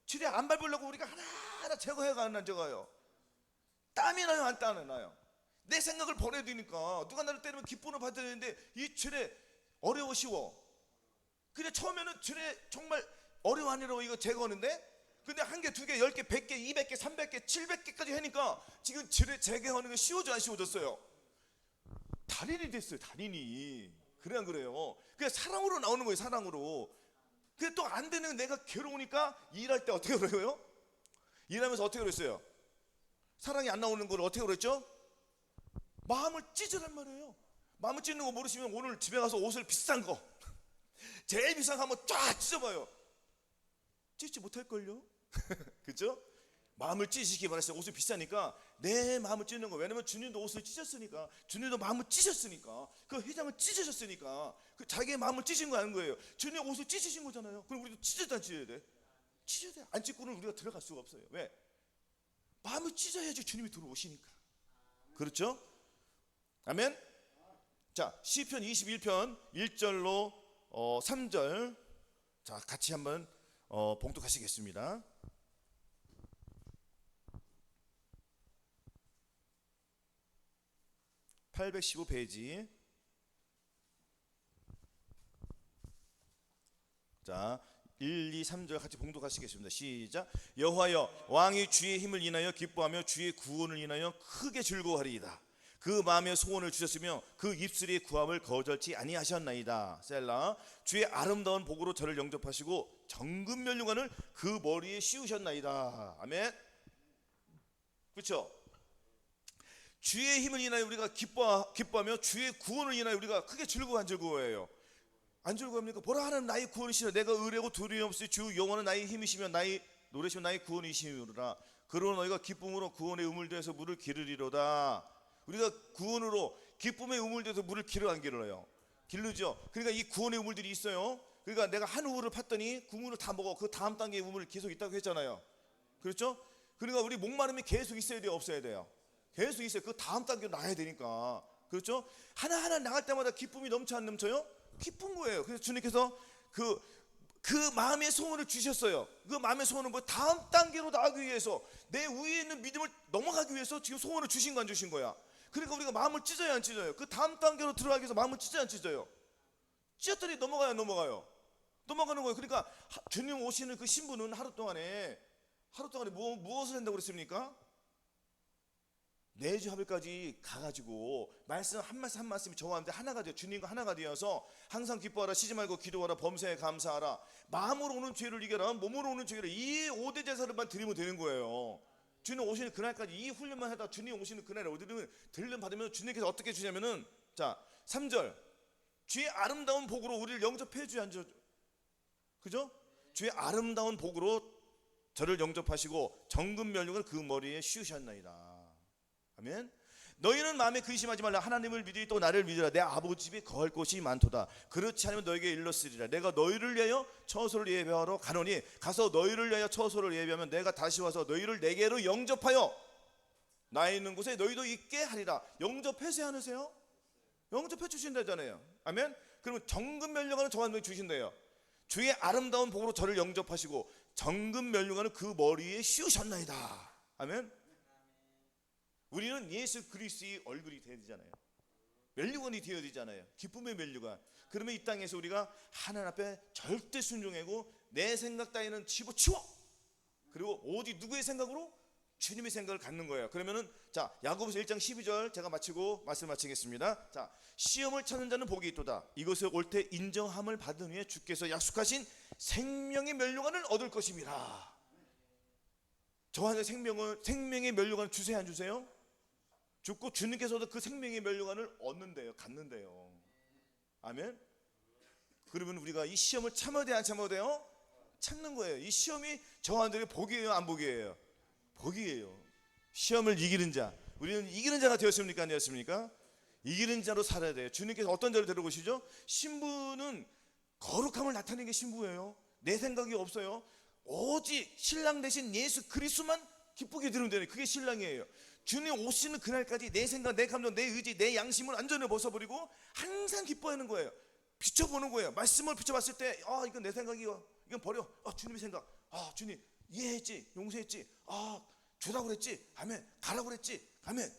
죄례 안 밟으려고 우리가 하나하나 제거해가는 안 제거해요. 땀이 나요, 안 땀이 나요? 내 생각을 버려야 되니까. 누가 나를 때리면 기쁨을 받아야 되는데 이 죄례 어려워, 쉬워? 그래 처음에는 죄례 정말 어려워, 안 어려워 이거 제거하는데 근데 한 개, 두 개, 10개, 100개, 200개, 300개, 700개까지 하니까 지금 재개하는 게 쉬워져 안 쉬워졌어요? 달인이 됐어요. 달인이. 그래 안 그래요? 그냥 사랑으로 나오는 거예요. 사랑으로. 근데 또 안 되는 내가 괴로우니까 일할 때 어떻게 그래요? 일하면서 어떻게 그랬어요? 사랑이 안 나오는 걸 어떻게 그랬죠? 마음을 찢으란 말이에요. 마음을 찢는 거 모르시면 오늘 집에 가서 옷을 비싼 거 제일 비싼 거 한번 쫙 찢어봐요. 찢지 못할걸요? 그죠? 마음을 찢으시기 바랐어요. 옷이 비싸니까 내 마음을 찢는 거. 왜냐면 주님도 옷을 찢었으니까, 주님도 마음을 찢으셨으니까, 그 회장을 찢으셨으니까 그 자기의 마음을 찢은 거 아닌 거예요. 주님 옷을 찢으신 거잖아요. 그럼 우리도 찢어야 돼? 찢어야 돼. 안 찢고는 우리가 들어갈 수가 없어요. 왜? 마음을 찢어야지 주님이 들어오시니까. 그렇죠? 아멘. 자, 시편 21편 1절로 3절 자 같이 한번 봉독하시겠습니다. 815페이지. 자 1, 2, 3절 같이 봉독하시겠습니다. 시작. 여호와여, 왕이 주의 힘을 인하여 기뻐하며 주의 구원을 인하여 크게 즐거워하리이다. 그 마음의 소원을 주셨으며 그 입술의 구함을 거절치 아니하셨나이다. 셀라. 주의 아름다운 복으로 저를 영접하시고 정금 면류관을 그 머리에 씌우셨나이다. 아멘. 그렇죠? 주의 힘을 인하여 우리가 기뻐하며 주의 구원을 인하여 우리가 크게 즐거워해요. 안 즐거워합니까? 보라, 하나님 나의 구원이시라. 내가 의뢰하고 두려움 없이 주 영원한 나의 힘이시며 나의 노래시며 나의 구원이시므로라. 그러나 너희가 기쁨으로 구원의 우물대에서 물을 기르리로다. 우리가 구원으로 기쁨의 우물대에서 물을 기르 안 기르나요? 기르죠. 그러니까 이 구원의 우물들이 있어요. 그러니까 내가 한 우물을 팠더니 그 우물을 다 먹어. 그 다음 단계의 우물이 계속 있다고 했잖아요. 그렇죠? 그러니까 우리 목마름이 계속 있어야 돼요, 없어야 돼요? 계속 있어요. 그 다음 단계로 나가야 되니까. 그렇죠? 하나하나 나갈 때마다 기쁨이 넘쳐 안 넘쳐요? 기쁜 거예요. 그래서 주님께서 그 마음의 소원을 주셨어요. 그 마음의 소원은 뭐 다음 단계로 나가기 위해서, 내 위에 있는 믿음을 넘어가기 위해서 지금 소원을 주신 거 안 주신 거야? 그러니까 우리가 마음을 찢어야 안 찢어요? 그 다음 단계로 들어가기 위해서 마음을 찢어야 안 찢어요? 찢었더니 넘어가요, 안 넘어가요? 넘어가는 거예요. 그러니까 주님 오시는 그 신부는 하루 동안에 무엇을 한다고 그랬습니까? 내주 하늘까지 가가지고 말씀 한 말씀 한 말씀이 저와 함께 하나가 되어, 주님과 하나가 되어서 항상 기뻐하라, 쉬지 말고 기도하라, 범사에 감사하라, 마음으로 오는 죄를 이겨라, 몸으로 오는 죄를, 이 5대 제사를만 드리면 되는 거예요. 주님 오시는 그날까지 이 훈련만 하다 주님 오시는 그날에 어디든 들림 받으면 주님께서 어떻게 주냐면은, 자 3절, 주의 아름다운 복으로 우리를 영접해 주지 않죠? 그죠? 주의 아름다운 복으로 저를 영접하시고 정금 면류관을 그 머리에 씌우셨나이다. 아멘. 너희는 마음에 근심하지 말라. 하나님을 믿으리 또 나를 믿으라. 내 아버지 집에 거할 곳이 많도다. 그렇지 않으면 너에게 일렀으리라. 내가 너희를 위하여 처소를 예배하러 가노니 가서 너희를 위하여 처소를 예배하면 내가 다시 와서 너희를 내게로 영접하여 나 있는 곳에 너희도 있게 하리라. 영접해서 하세요? 영접해 주신다잖아요. 아멘. 그러면 정금 면류관을 저한테 주신대요. 주의 아름다운 복으로 저를 영접하시고 정금 면류관을 그 머리에 씌우셨나이다. 아멘. 우리는 예수 그리스도의 얼굴이 되어야 되잖아요. 면류관이 되어야 되잖아요. 기쁨의 면류관. 그러면 이 땅에서 우리가 하나님 앞에 절대 순종하고 내 생각 따위는 집어치워. 그리고 오직 누구의 생각으로? 주님의 생각을 갖는 거예요. 그러면은 자 야고보서 1장 12절 제가 마치고 말씀 마치겠습니다. 자, 시험을 찾는 자는 복이 있도다. 이것을 옳되 인정함을 받은 후에 주께서 약속하신 생명의 면류관을 얻을 것입니다. 저한테 생명의 면류관을 주세요, 안 주세요? 죽고 주님께서도 그 생명의 면류관을 얻는데요, 갖는데요. 아멘. 그러면 우리가 이 시험을 참아야 돼요, 안 참아야 돼요? 참는 거예요. 이 시험이 저한테 복이에요, 안 복이에요? 복이에요. 시험을 이기는 자, 우리는 이기는 자가 되었습니까, 안 되었습니까? 이기는 자로 살아야 돼요. 주님께서 어떤 자를 데려오시죠? 신부는 거룩함을 나타내는 게 신부예요. 내 생각이 없어요. 오직 신랑 대신 예수 그리스도만 기쁘게 들으면 되는, 그게 신랑이에요. 주님 오시는 그날까지 내 생각, 내 감정, 내 의지, 내 양심을 완전히 벗어버리고 항상 기뻐하는 거예요. 비춰보는 거예요. 말씀을 비춰봤을 때 이건 내 생각이요, 이건 버려. 주님의 생각, 주님 이해했지, 용서했지, 주라고 그랬지, 아멘. 가라고 그랬지, 아멘.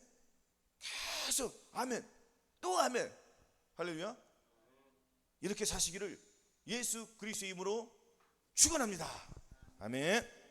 계속 아멘, 또 아멘, 할렐루야. 이렇게 사시기를 예수 그리스도의 이름으로 축원합니다. 아멘.